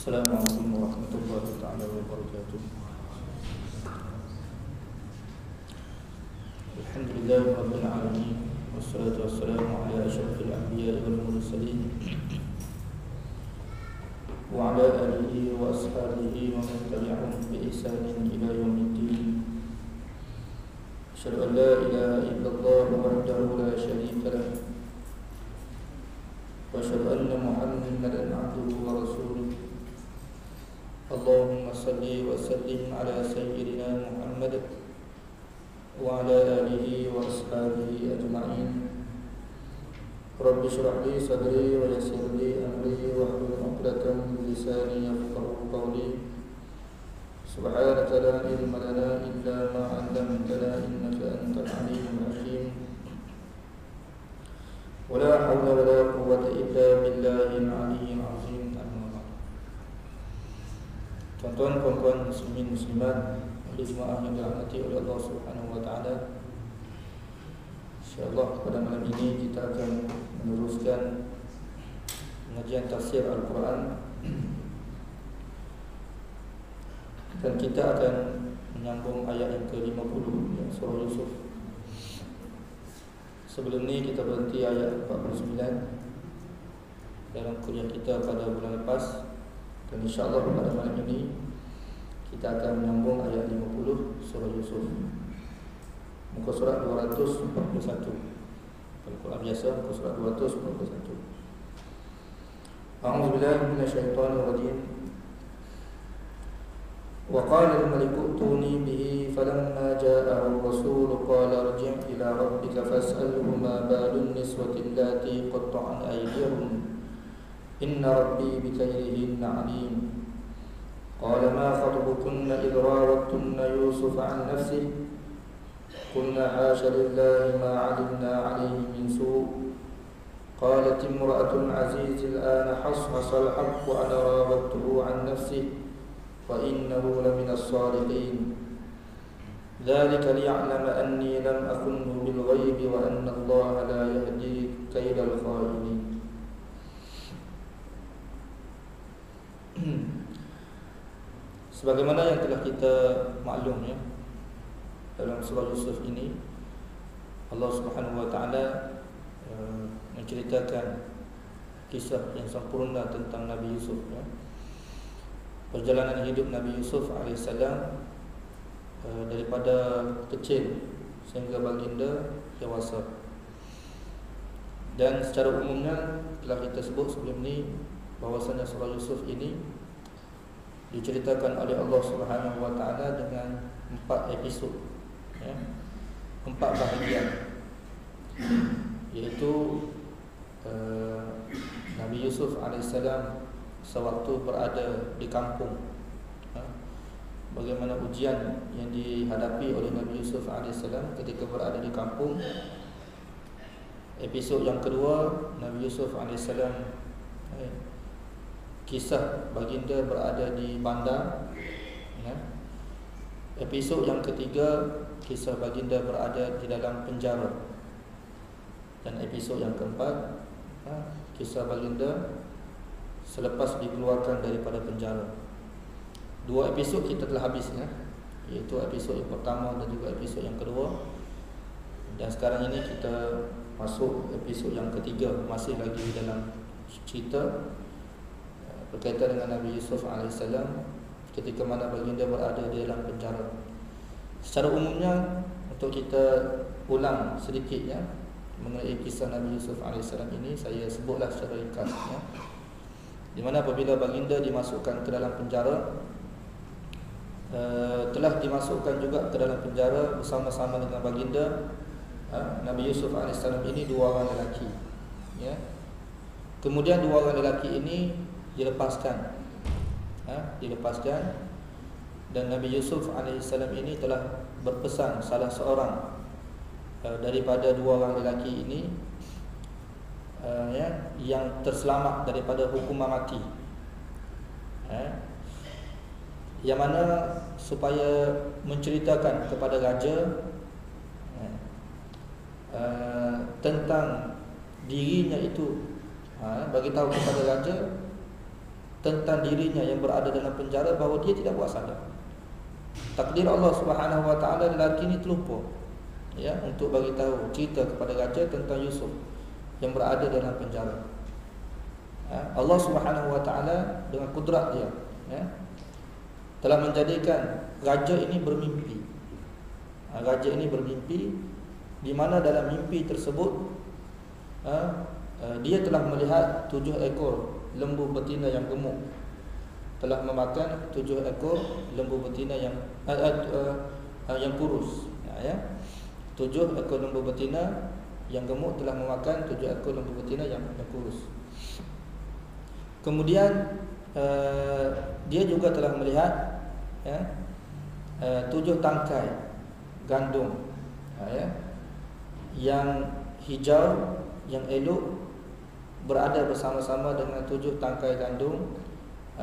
Assalamualaikum warahmatullahi taala wabarakatuh. Alhamdulillahirabbil alamin wassalatu wassalamu ala asyrafil anbiya'i wal mursalin wa ala alihi wa ashabihi wa man tabi'ahum bi ihsanin ila yaumiddin. Asyhadu an la ilaha illallah wahdahu la syarika lah wa asyhadu anna Muhammadan 'abduhu wa rasuluh. Allahumma salli wa sallim ala sayyidina Muhammad wa ala alihi wa ashabihi ajma'in. Rabbi shrah li sadri wa yassir li amri wahlul 'uqdatam min lisani yafqahu qawli. Subhanaka la ilma lana illa ma 'allamtana innaka antal 'alimul hakim. Wa la hawla wa la quwwata illa billahil 'aliyyil 'azim. Tuan-tuan, puan-puan, muslimin, muslimat, jemaah yang dirahmati oleh Allah Subhanahu wa taala. Insyaallah pada malam ini kita akan meneruskan pengajian tafsir Al-Quran dan kita akan menyambung ayat yang ke-50 surah Yusuf. Sebelum ini kita berhenti ayat 49 dalam kuliah kita pada bulan lepas. Dan insyaAllah pada malam ini kita akan menyambung ayat 50 surah Yusuf, muka surat 241. Al-Quran biasa, muka surat 241. A'udzubillahi minasyaitonir rajim. Wa qala al-maliku utuni bihi falamma ja'ahu ar-rasul qala irji' ila rabbika fas'alhu ma balun niswati allati qatta'na aydiyahum inna rabbi bikaydihinna alim. Qala ma khatbukunna idh rawattunna Yusuf an nafsihi qulna hasha lillahi ma 'alimna 'alayhi min su'. Qalat imra'atul 'aziz al-ana hashasha al-haqqu ana rawattuhu 'an nafsihi wa innahu laminas sadiqin. Dhalika liya'lama anni lam akhunhu bil ghaibi wa anna Allaha la yahdi kaydal kha'inin. Sebagaimana yang telah kita maklum ya, dalam surah Yusuf ini Allah Subhanahu wa taala menceritakan kisah yang sempurna tentang Nabi Yusuf ya. Perjalanan hidup Nabi Yusuf alaihissalam daripada kecil sehingga baginda dewasa. Dan secara umumnya telah kita sebut sebelum ini bahwasanya surah Yusuf ini diceritakan oleh Allah Subhanahu wa taala dengan 4 episod ya, 4 bahagian, iaitu Nabi Yusuf alaihissalam sewaktu berada di kampung ya, bagaimana ujian yang dihadapi oleh Nabi Yusuf alaihissalam ketika berada di kampung. Episod yang kedua, Nabi Yusuf alaihissalam kisah baginda berada di bandar ya. Episod yang ketiga, kisah baginda berada di dalam penjara. Dan episod yang keempat ya, kisah baginda selepas dikeluarkan daripada penjara. 2 episod kita telah habis ya, iaitu episod yang pertama dan juga episod yang kedua. Dan sekarang ini kita masuk episod yang ketiga, masih lagi dalam cerita berkaitan dengan Nabi Yusuf alaihissalam ketika mana baginda berada di dalam penjara. Secara umumnya untuk kita ulang sedikit ya mengenai kisah Nabi Yusuf alaihissalam ini, saya sebutlah secara ringkas ya. Di mana apabila baginda dimasukkan ke dalam penjara, telah dimasukkan juga ke dalam penjara bersama-sama dengan baginda Nabi Yusuf alaihissalam ini 2 orang lelaki ya. Kemudian 2 orang lelaki ini dilepaskan dan Nabi Yusuf alaihissalam ini telah berpesan salah seorang daripada 2 orang lelaki ini ya, yang terselamat daripada hukuman mati yang mana supaya menceritakan kepada raja tentang dirinya itu, bagi tahu kepada raja tentang dirinya yang berada dalam penjara bahawa dia tidak buat salah. Takdir Allah Subhanahu wa taala, lelaki ini terlupa ya untuk bagi tahu cerita kepada raja tentang Yusuf yang berada dalam penjara. Allah Subhanahu wa taala dengan kudrat dia ya telah menjadikan raja ini bermimpi. Raja ini bermimpi di mana dalam mimpi tersebut dia telah melihat 7 ekor lembu betina yang gemuk telah memakan 7 ekor lembu betina yang kurus ya. 7 ekor lembu betina yang gemuk telah memakan 7 ekor lembu betina yang kurus. Kemudian dia juga telah melihat ya 7 tangkai gandum ya yang hijau yang elok berada bersama-sama dengan 7 tangkai gandum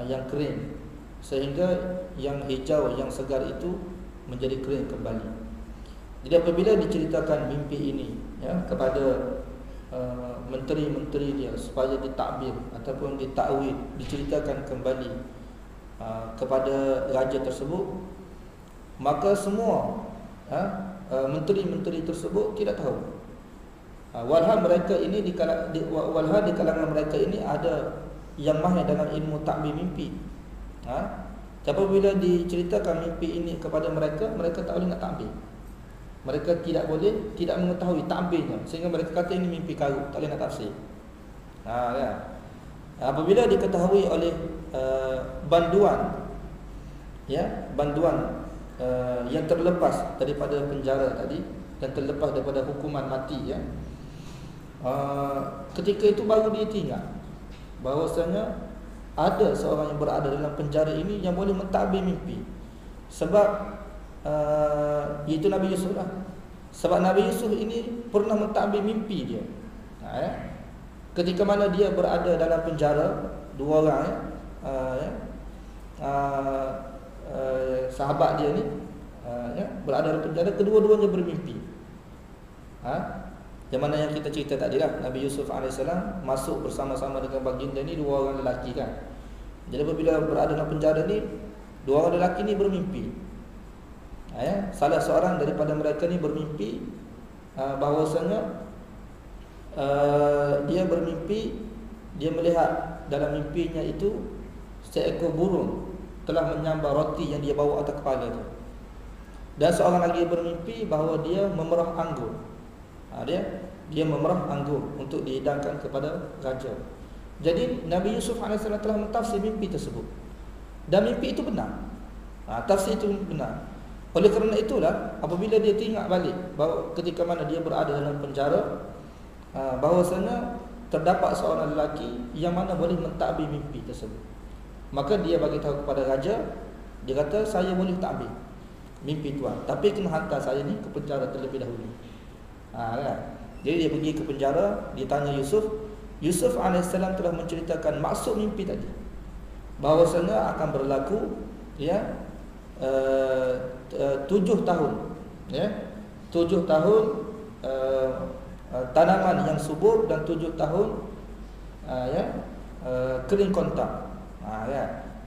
yang kering, sehingga yang hijau yang segar itu menjadi kering kembali. Jadi apabila diceritakan mimpi ini ya kepada menteri-menteri dia supaya ditakbir ataupun ditakwil, diceritakan kembali kepada raja tersebut, maka semua menteri-menteri tersebut tidak tahu. Walhal mereka ini di kalangan mereka ini ada yang mahir dalam ilmu takbir mimpi. Tapi bila diceritakan mimpi ini kepada mereka, mereka tak boleh nak takbir. Mereka tidak mengetahui takbirnya, sehingga mereka kata ini mimpi karut, tak boleh nak tafsir. Kan? Apabila diketahui oleh banduan yang terlepas daripada penjara tadi dan terlepas daripada hukuman mati ya, ketika itu baru dia ingat bahawasanya ada seorang yang berada dalam penjara ini yang boleh mentadbir mimpi. Sebab iaitu Nabi Yusuf lah. Sebab Nabi Yusuf ini pernah mentadbir mimpi dia. Ketika mana dia berada dalam penjara, 2 orang sahabat dia ni berada dalam penjara, kedua-duanya bermimpi. Yang mana yang kita cerita tadi lah, Nabi Yusuf AS masuk bersama-sama dengan baginda ni 2 orang lelaki kan. Jadi apabila berada dalam penjara ni, 2 orang lelaki ni bermimpi. Salah seorang daripada mereka ni bermimpi bahawasanya dia bermimpi, dia melihat dalam mimpinya itu seekor burung telah menyambar roti yang dia bawa atas kepala tu. Dan seorang lagi bermimpi bahawa dia memerah anggur. Dia memerah anggur untuk dihidangkan kepada raja. Jadi Nabi Yusuf AS telah mentafsir mimpi tersebut, dan mimpi itu benar. Tafsir itu benar. Oleh kerana itulah apabila dia teringat balik bahawa ketika mana dia berada dalam penjara, bahawasanya terdapat seorang lelaki yang mana boleh mentadbir mimpi tersebut, maka dia bagi tahu kepada raja. Dia kata, saya boleh takbir mimpi tuan, tapi kena hantar saya ni ke penjara terlebih dahulu. Kan? Jadi dia pergi ke penjara, dia tanya Yusuf. Yusuf AS telah menceritakan maksud mimpi tadi, bahawasanya akan berlaku 7 tahun 7 tahun tanaman yang subur dan 7 tahun kering kontak.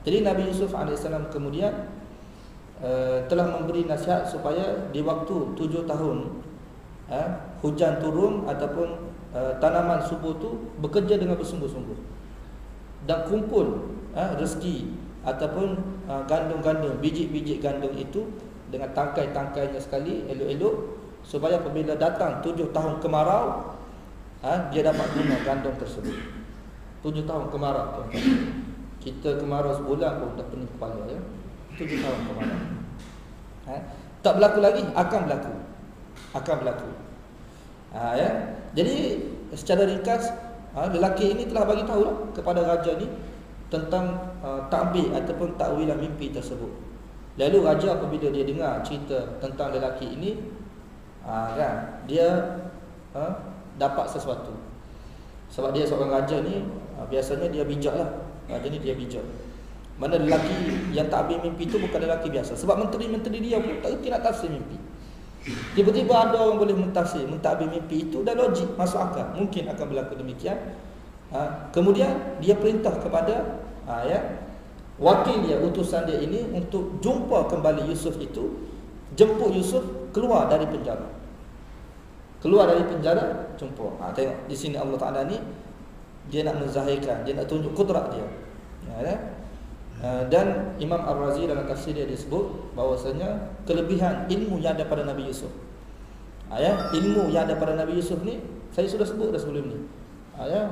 Jadi Nabi Yusuf AS kemudian telah memberi nasihat supaya di waktu 7 tahun hujan turun ataupun tanaman subur tu bekerja dengan bersungguh-sungguh dan kumpul rezeki ataupun gandum-gandum, biji-biji gandum itu dengan tangkai-tangkainya sekali elok-elok, supaya apabila datang 7 tahun kemarau, dia dapat guna gandum tersebut. 7 tahun kemarau tu, kita kemarau sebulan pun dah pening kepala ya. 7 tahun kemarau. Tak berlaku lagi, akan berlaku. Jadi secara ringkas, lelaki ini telah bagi tahu lah kepada raja ni tentang takbir ataupun takwilan mimpi tersebut. Lalu raja apabila dia dengar cerita tentang lelaki ini, dia dapat sesuatu. Sebab dia seorang raja ni, biasanya dia bijak lah. Raja ni dia bijak. Mana lelaki yang takbir mimpi itu bukan lelaki biasa. Sebab menteri-menteri dia pun tak reti nak tafsir mimpi. Tiba-tiba ada orang boleh mentadbir mimpi itu, dan logik, masuk akal, mungkin akan berlaku demikian. Kemudian dia perintah kepada Ya. Wakil dia, utusan dia ini untuk jumpa kembali Yusuf itu, jemput Yusuf keluar dari penjara. Keluar dari penjara, jumpa. Tengok di sini Allah Taala ni dia nak menzahirkan, dia nak tunjuk kudrat dia. Dan Imam Ar-Razi dalam tafsir dia disebut bahawasanya kelebihan ilmu yang ada pada Nabi Yusuf. Ilmu yang ada pada Nabi Yusuf ni saya sudah sebut dah sebelum ni.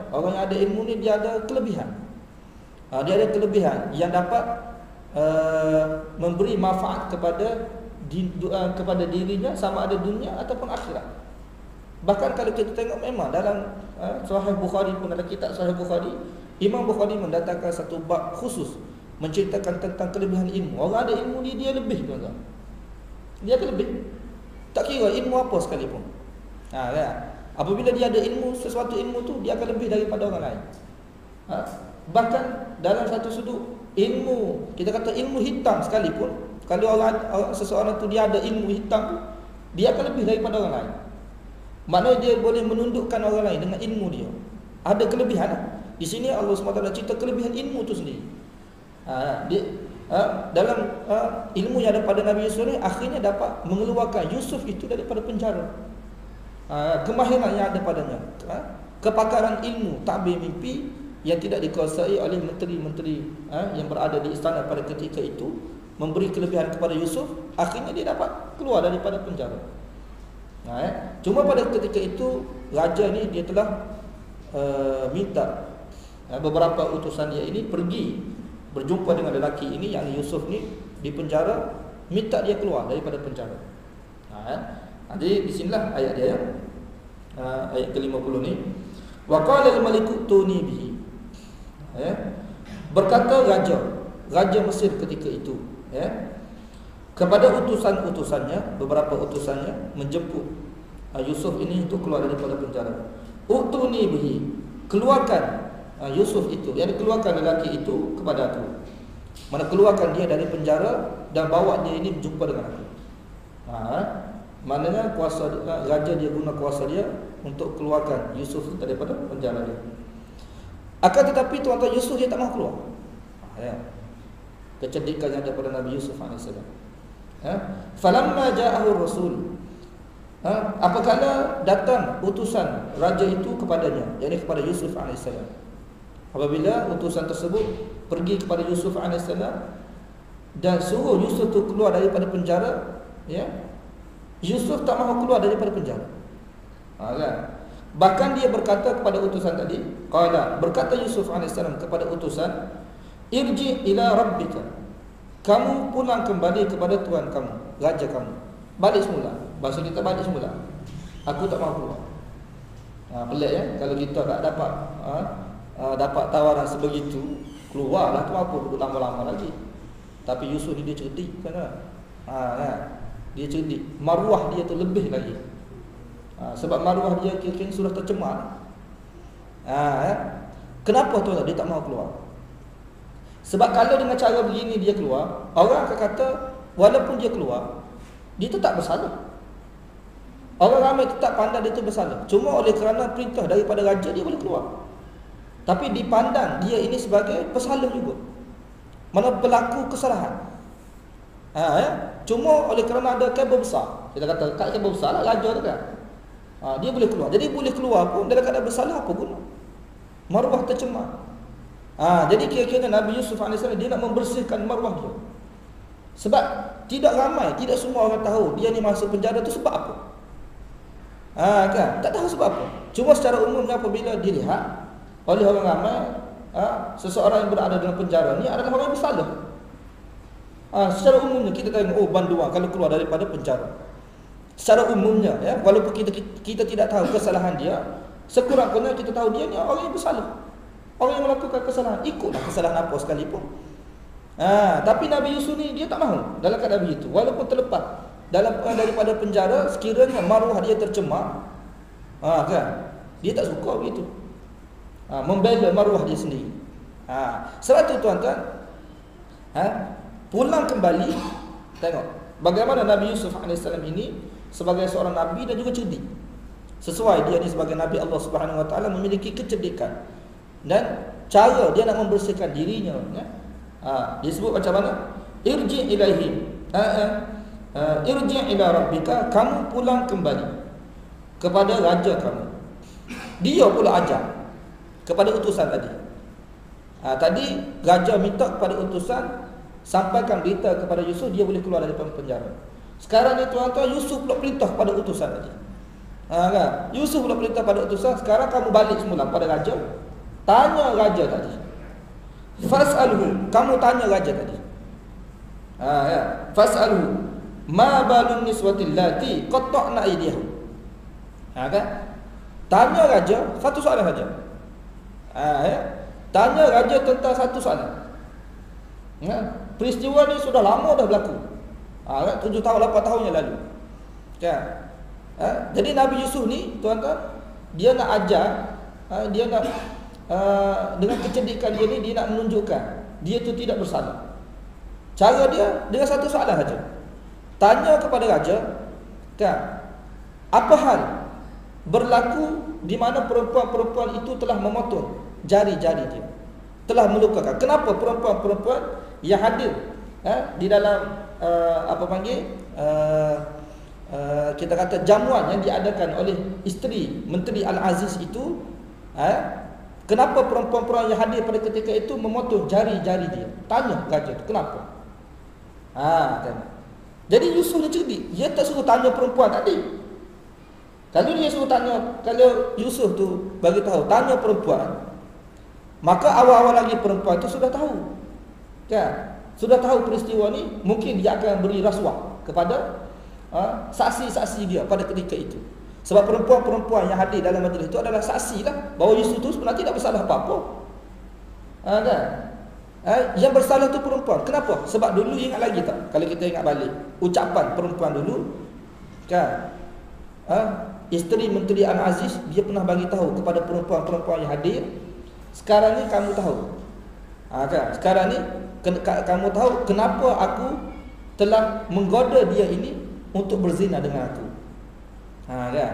Orang yang ada ilmu ni dia ada kelebihan. Dia ada kelebihan yang dapat memberi manfaat kepada dirinya, sama ada dunia ataupun akhirat. Bahkan kalau kita tengok memang dalam Sahih Bukhari pun, dalam kitab Sahih Bukhari, Imam Bukhari mendatangkan satu bab khusus menceritakan tentang kelebihan ilmu. Orang ada ilmu ni dia lebih, tuan-tuan. Dia ada lebih. Tak kira ilmu apa sekalipun. Apabila dia ada ilmu, sesuatu ilmu tu dia akan lebih daripada orang lain. Bahkan dalam satu sudut ilmu, kita kata ilmu hitam sekalipun, kalau seseorang tu dia ada ilmu hitam tu, dia akan lebih daripada orang lain. Maknanya dia boleh menundukkan orang lain dengan ilmu dia. Ada kelebihan. Di sini Allah SWT cerita kelebihan ilmu tu sendiri. Dalam ilmu yang ada pada Nabi Yusuf ni, akhirnya dapat mengeluarkan Yusuf itu daripada penjara. Kemahiran yang ada padanya, kepakaran ilmu takbir mimpi yang tidak dikuasai oleh menteri-menteri yang berada di istana pada ketika itu, memberi kelebihan kepada Yusuf. Akhirnya dia dapat keluar daripada penjara. Cuma pada ketika itu raja ni dia telah minta beberapa utusan dia ini pergi berjumpa dengan lelaki ini, yang Yusuf ni di penjara, minta dia keluar daripada penjara. Jadi di sinilah ayat dia, ayat ke-50 ni, wa qala al-maliku tuni bihi. Berkata raja Mesir ketika itu, kepada utusan-utusannya, beberapa utusannya menjemput Yusuf ini untuk keluar daripada penjara. Utuni bihi, keluarkan Yusuf itu, yang dikeluarkan lelaki itu kepada aku. Mana keluarkan dia dari penjara dan bawa dia ini berjumpa dengan aku. Maknanya kuasa raja dia guna kuasa dia untuk keluarkan Yusuf daripada penjara dia. Akan tetapi tuan-tuan, Yusuf dia tak mahu keluar. Kecerdikan yang ada pada Nabi Yusuf AS. Falamma ja'ahu rasul, apabila datang utusan raja itu kepadanya, yakni kepada Yusuf AS. Apabila utusan tersebut pergi kepada Yusuf AS dan suruh Yusuf itu keluar daripada penjara, Yusuf tak mahu keluar daripada penjara. Bahkan dia berkata kepada utusan tadi, berkata Yusuf AS kepada utusan, irji ila rabbika, kamu pulang kembali kepada Tuhan kamu, raja kamu, balik semula. Bahasa kita balik semula. Aku tak mahu keluar. Pelik ya, kalau kita tak dapat dapat tawaran sebegitu, keluarlah tu, apa duduk lama-lama lagi. Tapi Yusuf ni dia cerdik kan. Dia cerdik. Maruah dia tu lebih lagi. Sebab maruah dia kira-kira sudah tercemar. Kenapa tu dia tak mahu keluar? Sebab kalau dengan cara begini dia keluar, orang akan kata walaupun dia keluar, dia tetap bersalah. Orang ramai tetap pandang dia tu bersalah. Cuma oleh kerana perintah daripada raja dia boleh keluar. Tapi dipandang dia ini sebagai pesalah juga. Mana pelaku kesalahan. Cuma oleh kerana ada kabel besar. Kita kata kat kabel besar lah raja tu kan. Dia boleh keluar. Jadi boleh keluar pun dalam keadaan bersalah, apa guna? Maruah tercemar. Jadi kira-kira Nabi Yusuf AS dia nak membersihkan maruah dia. Sebab tidak ramai, tidak semua orang tahu dia ni masuk penjara tu sebab apa. Kan? Tak tahu sebab apa. Cuma secara umumnya apabila dilihat oleh orang ramai, seseorang yang berada dalam penjara ni adalah orang yang bersalah. Secara umumnya kita tengok, banduan kalau keluar daripada penjara. Secara umumnya, walaupun kita tidak tahu kesalahan dia, sekurang-kurangnya kita tahu dia ni orang yang bersalah. Orang yang melakukan kesalahan, ikutlah kesalahan apa sekalipun. Tapi Nabi Yusuf ni dia tak mahu dalam keadaan begitu. Walaupun terlepas daripada penjara, sekiranya maruah dia tercemar, kan? Dia tak suka begitu. Membela maruah dia sendiri. Sebab tu tuan-tuan, pulang kembali, tengok bagaimana Nabi Yusuf AS ini sebagai seorang Nabi dan juga cerdik. Sesuai dia ni sebagai Nabi Allah Subhanahu Wa Taala memiliki kecerdikan dan cara dia nak membersihkan dirinya, ya. Disebut macam mana? Irji ilaihim, irji ila rabbika, kamu pulang kembali kepada raja kamu. Dia pula ajar kepada utusan tadi. Tadi raja minta kepada utusan sampaikan berita kepada Yusuf, dia boleh keluar dari penjara. Sekarang ni tuan-tuan, Yusuf pula perintah pada utusan tadi. Kan? Yusuf pula perintah pada utusan. Sekarang kamu balik semula pada raja. Tanya raja tadi. Fas'alhu, kamu tanya raja tadi. Ya. Fas'alhu ma balun niswatil lati qatta'na aydihum. Kan? Tanya raja satu soalan saja. Ya. Tanya raja tentang satu soalan. Ya. Peristiwa ni sudah lama dah berlaku. 7 tahun 8 tahun yang lalu. Kan? Jadi Nabi Yusuf ni tuan-tuan, dia nak ajar, dia nak dengan kecerdikan dia ni, dia nak menunjukkan dia tu tidak bersalah. Cara dia dengan satu soalan saja. Tanya kepada raja, kan, apa hal berlaku di mana perempuan-perempuan itu telah memotong jari-jari dia, telah melukakan. Kenapa perempuan-perempuan yang hadir di dalam kita kata jamuan yang diadakan oleh isteri Menteri Al-Aziz itu, kenapa perempuan-perempuan yang hadir pada ketika itu memotong jari-jari dia? Tanya raja tu, kenapa? Tanya. Jadi Yusuf ni cerdik, dia tak suruh tanya perempuan tadi. Kalau dia suruh tanya, kalau Yusuf tu bagi tahu tanya perempuan, maka awal-awal lagi perempuan tu sudah tahu. Kan? Sudah tahu peristiwa ni, mungkin dia akan beri rasuah kepada saksi-saksi dia pada ketika itu. Sebab perempuan-perempuan yang hadir dalam majlis itu adalah saksi lah bahawa Yusuf itu sebenarnya tidak bersalah apa-apa. Kan? Yang bersalah tu perempuan. Kenapa? Sebab dulu ingat lagi tak? Kalau kita ingat balik ucapan perempuan dulu, kan? Isteri Menteri Al-Aziz, dia pernah bagi tahu kepada perempuan-perempuan yang hadir, sekarang ni kamu tahu. Kan? Sekarang ni kamu tahu kenapa aku telah menggoda dia ini untuk berzina dengan aku. Kan?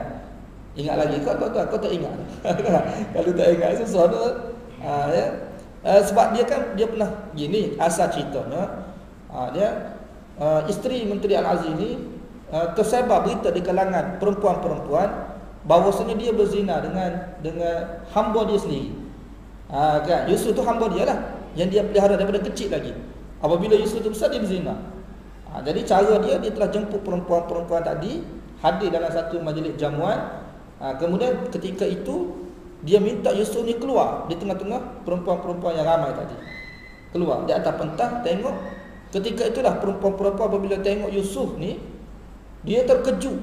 Ingat lagi kau tak ingat. Kalau tak ingat sesuatu, ya. Sebab dia kan dia pernah gini asal ceritanya. Dia isteri Menteri Al-Aziz ni tersebar berita di kalangan perempuan-perempuan bahawasanya dia berzina dengan hamba dia sendiri. Kan? Yusuf tu hamba dia lah, yang dia pelihara daripada kecil lagi. Apabila Yusuf tu besar, dia berzina. Jadi cara dia telah jemput perempuan-perempuan tadi hadir dalam satu majlis jamuan. Kemudian ketika itu dia minta Yusuf ni keluar di tengah-tengah perempuan-perempuan yang ramai tadi. Keluar di atas pentas tengok. Ketika itulah perempuan-perempuan apabila tengok Yusuf ni, dia terkejut.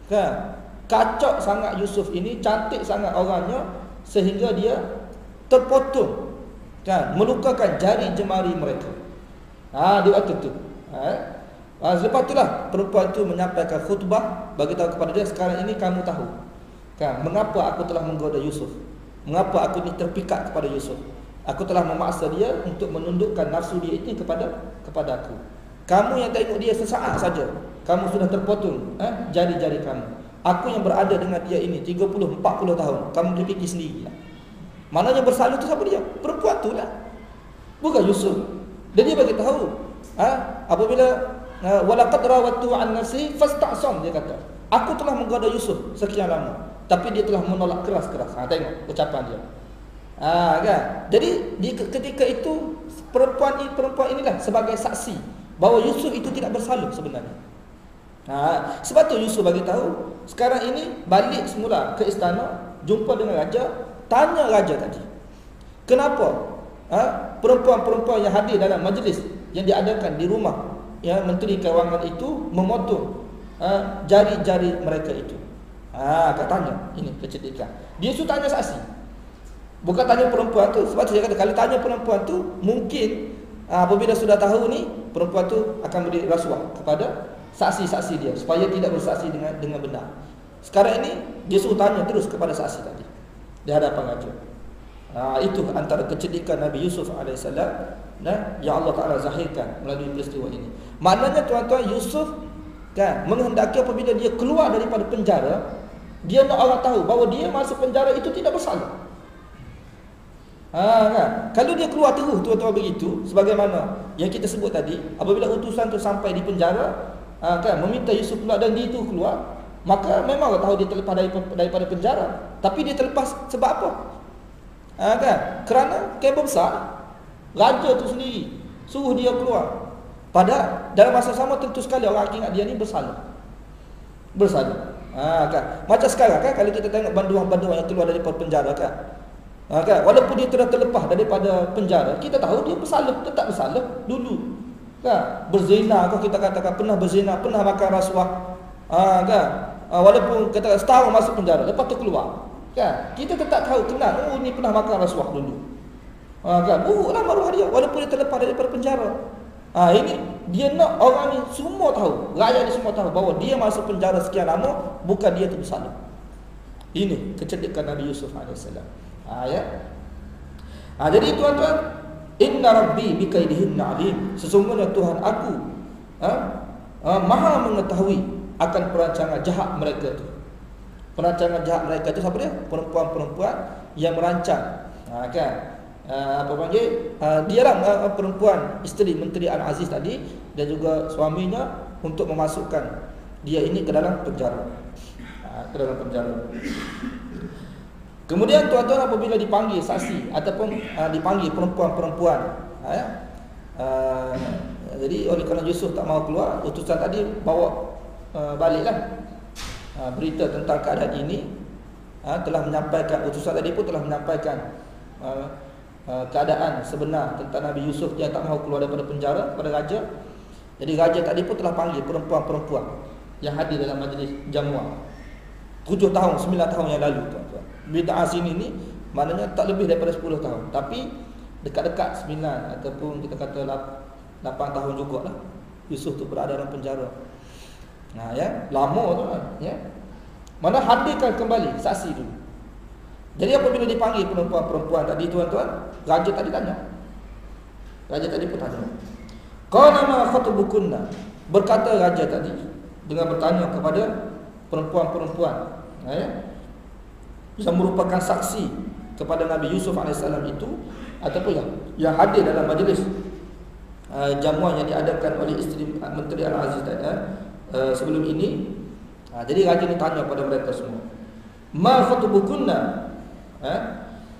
Kan? Kacak sangat Yusuf ini, cantik sangat orangnya, sehingga dia terpotong, kan, melukakan jari jemari mereka. Di waktu tu. Selepas itulah perempuan itu menyampaikan khutbah, bagi tahu kepada dia, sekarang ini kamu tahu, kan, mengapa aku telah menggoda Yusuf, mengapa aku ni terpikat kepada Yusuf. Aku telah memaksa dia untuk menundukkan nafsu dia ini kepada aku. Kamu yang tengok dia sesaat saja, kamu sudah terpotong jari-jari kamu. Aku yang berada dengan dia ini 30-40 tahun, kamu boleh fikir sendiri lah. Maknanya bersalah tu siapa dia? Perempuan tu lah, bukan Yusuf. Dan dia bagi tahu, apabila walaqad rawattu an nafsi fasta'sam, dia kata, aku telah menggoda Yusuf sekian lama, tapi dia telah menolak keras-keras. Tengok ucapan dia. Kan? Jadi ketika itu perempuan inilah sebagai saksi bahawa Yusuf itu tidak bersalah sebenarnya. Sebab tu Yusuf bagi tahu, sekarang ini balik semula ke istana, jumpa dengan raja, tanya raja tadi, kenapa perempuan-perempuan yang hadir dalam majlis yang diadakan di rumah Menteri Kewangan itu memotong jari-jari mereka itu. Katanya ini kecerdikan. Dia suruh tanya saksi, bukan tanya perempuan tu. Sebab tu saya kata, kalau tanya perempuan tu, mungkin apabila sudah tahu ni, perempuan tu akan beri rasuah kepada saksi-saksi dia supaya tidak bersaksi dengan benar. Sekarang ini dia suruh tanya terus kepada saksi tadi di hadapan raja. Itu antara kecerdikan Nabi Yusuf AS yang Allah Ta'ala zahirkan melalui peristiwa ini. Maknanya tuan-tuan, Yusuf, kan, menghendaki apabila dia keluar daripada penjara, dia nak orang tahu bahawa dia masuk penjara itu tidak bersalah. Kan? Kalau dia keluar terus tuan-tuan begitu, sebagaimana yang kita sebut tadi, apabila utusan tu sampai di penjara, kan, meminta Yusuf keluar dan dia itu keluar, maka memanglah tahu dia terlepas daripada penjara. Tapi dia terlepas sebab apa? Kan? Kerana kebab besar, raja tu sendiri suruh dia keluar. Pada dalam masa sama tentu sekali orang ingat dia ni bersalah. Kan? Macam sekarang kan, kalau kita tengok banduan-banduan yang keluar daripada penjara kan, kan? Walaupun dia telah terlepas daripada penjara, kita tahu dia bersalah, tetap bersalah dulu. Kan? Berzina, kalau kita katakan pernah berzina, pernah makan rasuah, kan? Walaupun kata setahun masuk penjara, lepas tu keluar, kan? Kita tetap tahu kenal, oh ni pernah makan rasuah dulu. Kan? Buruklah maruah dia walaupun dia terlepas daripada penjara. Ini dia nak orang ni semua tahu, rakyat ni semua tahu bahawa dia masuk penjara sekian lama bukan dia tu bersalah. Ini kecerdikan Nabi Yusuf AS. Ya. Jadi tuan-tuan, inna rabbi bikaidihinna alim. Sesungguhnya Tuhan aku maha mengetahui akan perancangan jahat mereka tu. Perancangan jahat mereka tu siapa dia? Perempuan-perempuan yang merancang. Kan? Apa panggil? Dialah perempuan isteri Menteri Al-Aziz tadi dan juga suaminya untuk memasukkan dia ini ke dalam penjara. Kemudian tuan-tuan, apabila dipanggil saksi ataupun dipanggil perempuan-perempuan, jadi oleh kerana Yusuf tak mahu keluar, utusan tadi bawa baliklah berita tentang keadaan ini. Telah menyampaikan, utusan tadi pun telah menyampaikan keadaan sebenar tentang Nabi Yusuf yang tak mahu keluar daripada penjara kepada raja. Jadi raja tadi pun telah panggil perempuan-perempuan yang hadir dalam majlis jamuan 7 tahun, 9 tahun yang lalu, tuan-tuan. Bid'ah sini ni maknanya tak lebih daripada 10 tahun, tapi dekat-dekat 9 ataupun kita kata 8 tahun jugalah Yusuf tu berada dalam penjara. Ya, lama tu kan, ya. Mana hadirkan kembali saksi dulu. Jadi apabila dipanggil perempuan-perempuan tadi, tuan-tuan, raja tadi tanya. Raja tadi pun tanya. Qala ma khatubukunna. Berkata raja tadi dengan bertanya kepada perempuan-perempuan, yang merupakan saksi kepada Nabi Yusuf AS itu, ataupun yang hadir dalam majlis jamuan yang diadakan oleh isteri Menteri Al-Aziz sebelum ini. Jadi raja ni tanya kepada mereka semua, ma khatubukunna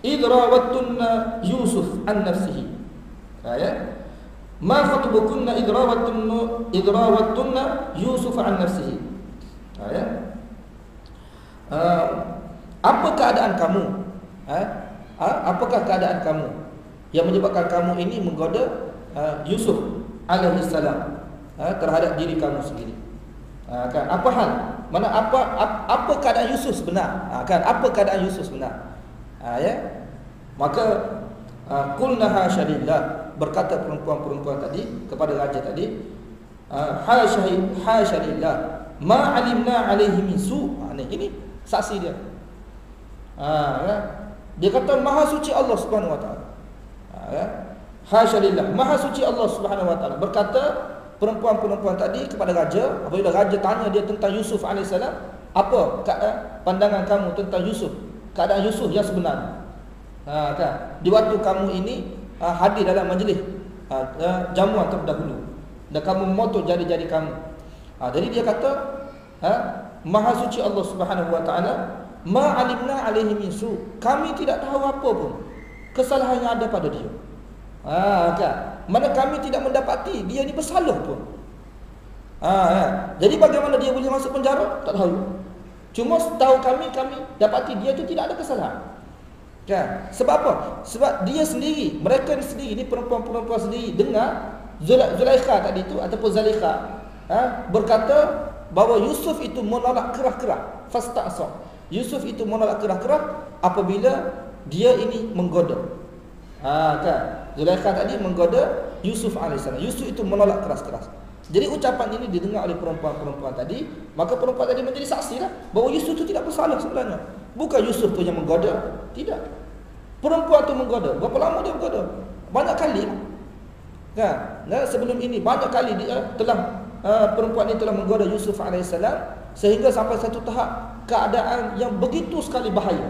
idrawattunna Yusuf an nafsihi. Ma khatubukunna idrawattunna Yusuf an nafsihi. Apa keadaan kamu? Apakah keadaan kamu yang menyebabkan kamu ini menggoda Yusuf alaihi salam terhadap diri kamu sendiri? Kan, apa hal? Mana apa keadaan Yusuf sebenar? Kan, apa keadaan Yusuf sebenar? Maka qulna hasya lillah, berkata perempuan-perempuan tadi kepada raja tadi, hasya lillah ma alimna alaihi min su. Ini saksi dia. Dia kata maha suci Allah Subhanahu wa taala. Hasya lillah, maha suci Allah Subhanahu wa taala. Berkata perempuan-perempuan tadi kepada raja, apabila raja tanya dia tentang Yusuf AS, apa pandangan kamu tentang Yusuf, keadaan Yusuf yang sebenar? Kan, di waktu kamu ini hadir dalam majlis jamuan terdahulu dan kamu memotong jari-jari kamu. Jadi dia kata, maha suci Allah Subhanahu wa taala, ma alimna alaihi min su. Kami tidak tahu apa pun kesalahan yang ada pada dia. Kan? Mana kami tidak mendapati dia ni bersalah pun. Jadi bagaimana dia boleh masuk penjara? Tak tahu. Cuma tahu kami dapati dia tu tidak ada kesalahan. Kan? Sebab apa? Sebab dia sendiri, mereka sendiri ni perempuan-perempuan sendiri dengar Zulaikha tadi tu ataupun Zulaikha berkata bahawa Yusuf itu menolak kerah-kerah. Fasta'sa. Yusuf itu menolak kerah-kerah apabila dia ini menggoda. Kan? Zulaikha tadi menggoda Yusuf AS. Yusuf itu menolak keras-keras. Jadi ucapan ini didengar oleh perempuan-perempuan tadi, maka perempuan tadi menjadi saksi lah bahawa Yusuf itu tidak bersalah sebenarnya. Bukan Yusuf tu yang menggoda. Tidak. Perempuan tu menggoda. Berapa lama dia menggoda? Banyak kali. Kan? Sebelum ini banyak kali dia telah perempuan ini telah menggoda Yusuf AS, sehingga sampai satu tahap keadaan yang begitu sekali bahaya.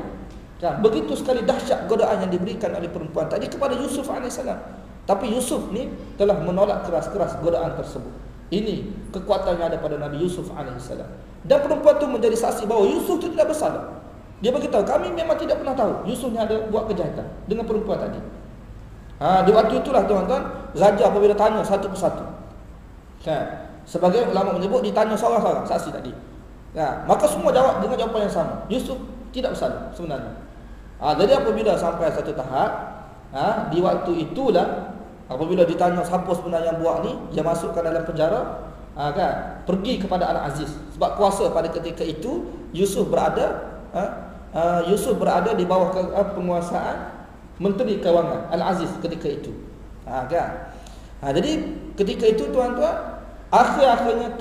Kan, begitu sekali dahsyat godaan yang diberikan oleh perempuan tadi kepada Yusuf alaihissalam. Tapi Yusuf ni telah menolak keras-keras godaan tersebut. Ini kekuatan yang ada pada Nabi Yusuf alaihissalam. Dan perempuan tu menjadi saksi bahawa Yusuf tu tidak bersalah. Dia beritahu, kami memang tidak pernah tahu Yusuf ni ada buat kejahatan dengan perempuan tadi. Di waktu itulah tuan-tuan, raja apabila tanya satu persatu. Kan, sebagai ulama menyebut ditanya seorang-seorang saksi tadi. Maka semua jawab dengan jawapan yang sama. Yusuf tidak bersalah sebenarnya. Jadi apabila sampai satu tahap, di waktu itulah apabila ditanya siapa sebenarnya yang buat ni, yang masukkan dalam penjara, kan, pergi kepada Al-Aziz. Sebab kuasa pada ketika itu Yusuf berada di bawah penguasaan Menteri Kewangan Al-Aziz ketika itu. Kan? Jadi ketika itu tuan-tuan, akhir-akhirnya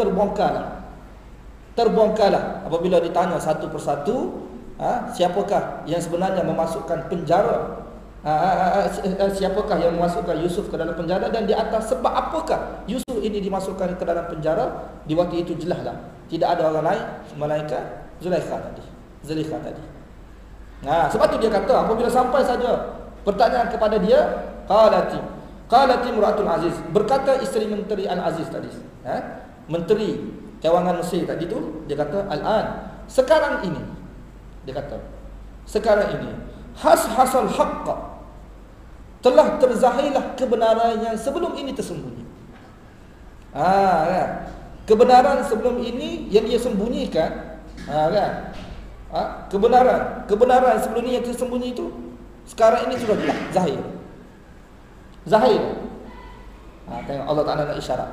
terbongkarlah apabila ditanya satu persatu, siapakah yang sebenarnya memasukkan penjara, siapakah yang memasukkan Yusuf ke dalam penjara, dan di atas sebab apakah Yusuf ini dimasukkan ke dalam penjara. Di waktu itu jelaslah tidak ada orang lain melainkan Zulaikha tadi. Sebab tu dia kata apabila sampai saja pertanyaan kepada dia, qalati imra'atul aziz, berkata isteri menteri Al-Aziz tadi, menteri Kewangan Mesir tadi tu, dia kata al-an, sekarang ini, dia kata sekarang ini hasal haqqa, telah terzahirlah kebenaran yang sebelum ini tersembunyi. Kebenaran sebelum ini yang dia sembunyikan, kebenaran sebelum ini yang tersembunyi itu sekarang ini sudah jelas, zahir. Tengok Allah Ta'ala nak isyarat.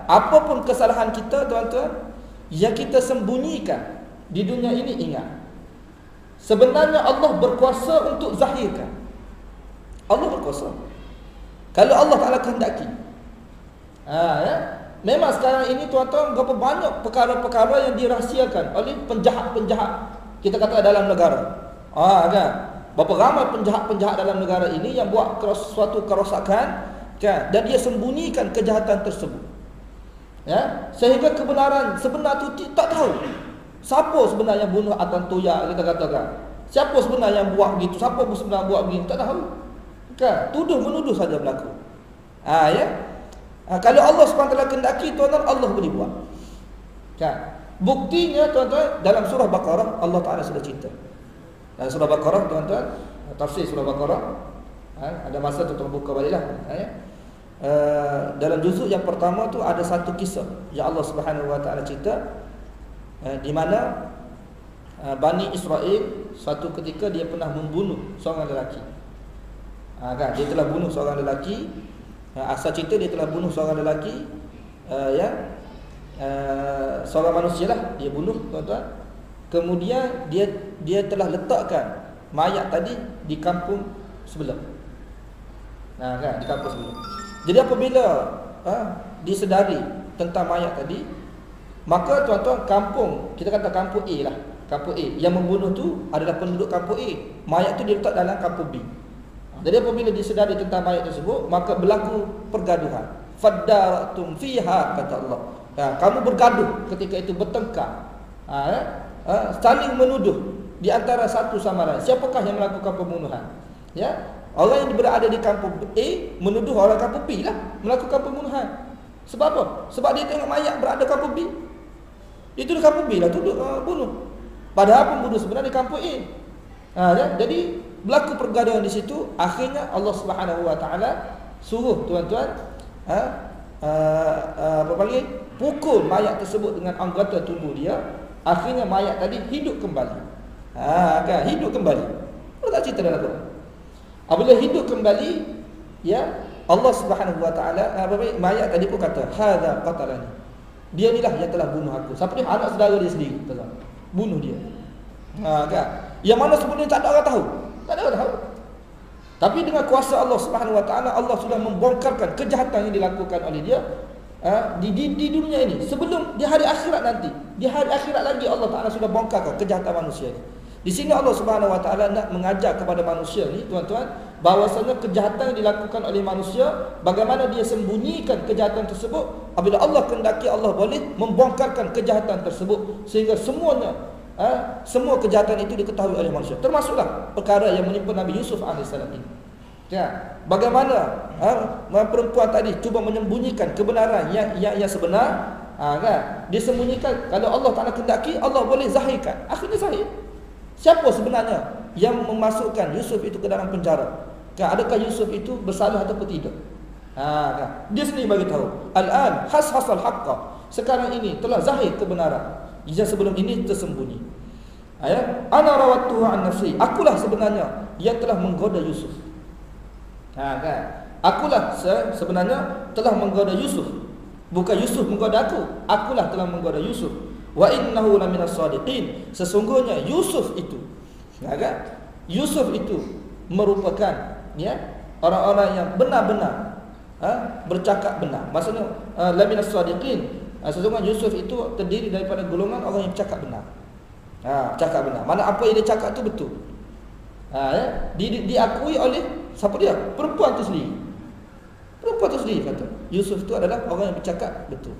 Apapun kesalahan kita tuan-tuan yang kita sembunyikan di dunia ini, ingat, sebenarnya Allah berkuasa untuk zahirkan. Allah berkuasa. Kalau Allah Ta'ala kehendaki. Memang sekarang ini tuan-tuan, berapa banyak perkara-perkara yang dirahsiakan oleh penjahat-penjahat, kita kata, dalam negara. Kan? Berapa ramai penjahat-penjahat dalam negara ini yang buat suatu kerosakan, kan? Dan dia sembunyikan kejahatan tersebut. Sehingga kebenaran sebenar tu tak tahu. Siapa sebenarnya bunuh Atan Toya, kita katakan. Siapa sebenarnya yang buat begitu, siapa sebenarnya buat begitu, tak tahu. Kan? Tuduh-menuduh saja berlaku. Kalau Allah SWT kehendaki, tuan-tuan, Allah boleh buat. Kan? Buktinya tuan-tuan, dalam surah Baqarah Allah Ta'ala sudah cerita. Dalam surah Baqarah tuan-tuan, tafsir surah Baqarah, ada masa tuan-tuan buka baliklah. Dalam juzuk yang pertama tu ada satu kisah yang Allah Subhanahu Wa Ta'ala cerita, di mana Bani Israel suatu ketika dia pernah membunuh seorang lelaki. Kan? Dia telah bunuh seorang lelaki. Asal cerita dia telah bunuh seorang lelaki, seorang manusia lah dia bunuh, tuan-tuan. Kemudian dia telah letakkan mayat tadi di kampung sebelah. Kan, di kampung sebelah. Jadi apabila disedari tentang mayat tadi, maka tuan-tuan, kampung, kita kata kampung A lah, kampung A yang membunuh tu adalah penduduk kampung A. Mayat tu diletak dalam kampung B. Jadi apabila disedari tentang mayat tersebut, maka berlaku pergaduhan. Faddaratum fiha, kata Allah. Kamu bergaduh ketika itu, bertengkar, saling menuduh di antara satu sama lain. Siapakah yang melakukan pembunuhan? Orang yang berada di kampung A menuduh orang kampung B lah melakukan pembunuhan. Sebab apa? Sebab dia tengok mayat berada di kampung B. Itu di kampung B lah tuduh bunuh. Padahal pembunuh sebenarnya di kampung A. Jadi berlaku pergaduhan di situ. Akhirnya Allah Subhanahu Wa Ta'ala suruh tuan-tuan pukul mayat tersebut dengan anggota tubuh dia. Akhirnya mayat tadi hidup kembali. Kan, hidup kembali. Allah tak cerita dalam Quran. Apabila hidup kembali, Allah Subhanahu Wa Ta'ala, mayat tadi pun kata, hadza qatalani. Dia inilah yang telah bunuh aku. Siapa dia? Anak saudara dia sendiri, bunuh dia. Kan? Yang mana sebenarnya tak ada orang tahu. Tak ada orang tahu. Tapi dengan kuasa Allah Subhanahu Wa Ta'ala, Allah sudah membongkarkan kejahatan yang dilakukan oleh dia di dunia ini. Sebelum di hari akhirat nanti, di hari akhirat lagi Allah Ta'ala sudah bongkarkan kejahatan manusia ini. Di sini Allah Subhanahu Wa Ta'ala nak mengajar kepada manusia ni, tuan-tuan, bahawasanya kejahatan yang dilakukan oleh manusia, bagaimana dia sembunyikan kejahatan tersebut. Apabila Allah kehendaki, Allah boleh membongkarkan kejahatan tersebut sehingga semuanya semua kejahatan itu diketahui oleh manusia. Termasuklah perkara yang menimpa Nabi Yusuf AS ini. Ya, bagaimana perempuan tadi cuba menyembunyikan kebenaran yang sebenar, kan? Dia sembunyikan. Kalau Allah Taala kehendaki, Allah boleh zahirkan. Akhirnya zahir. Siapa sebenarnya yang memasukkan Yusuf itu ke dalam penjara? Kan, adakah Yusuf itu bersalah atau tidak? Kan? Dia sendiri bagi tahu. Al-an has-hasal haqqa. Sekarang ini telah zahir kebenaran yang sebelum ini tersembunyi. Ana rawattuhu an nafsi. Akulah sebenarnya yang telah menggoda Yusuf. Kan? Akulah sebenarnya telah menggoda Yusuf. Bukan Yusuf menggoda aku. Akulah telah menggoda Yusuf. Wa innahu laminas shadiqin. Sesungguhnya Yusuf itu, kan? Yusuf itu merupakan orang-orang yang benar-benar bercakap benar. Maksudnya laminas shadiqin. Sesungguhnya Yusuf itu terdiri daripada golongan orang yang bercakap benar. Cakap benar. Mana apa yang dia cakap tu betul. Diakui oleh siapa dia? Perempuan tu sendiri. Perempuan tu sendiri kata Yusuf tu adalah orang yang bercakap betul.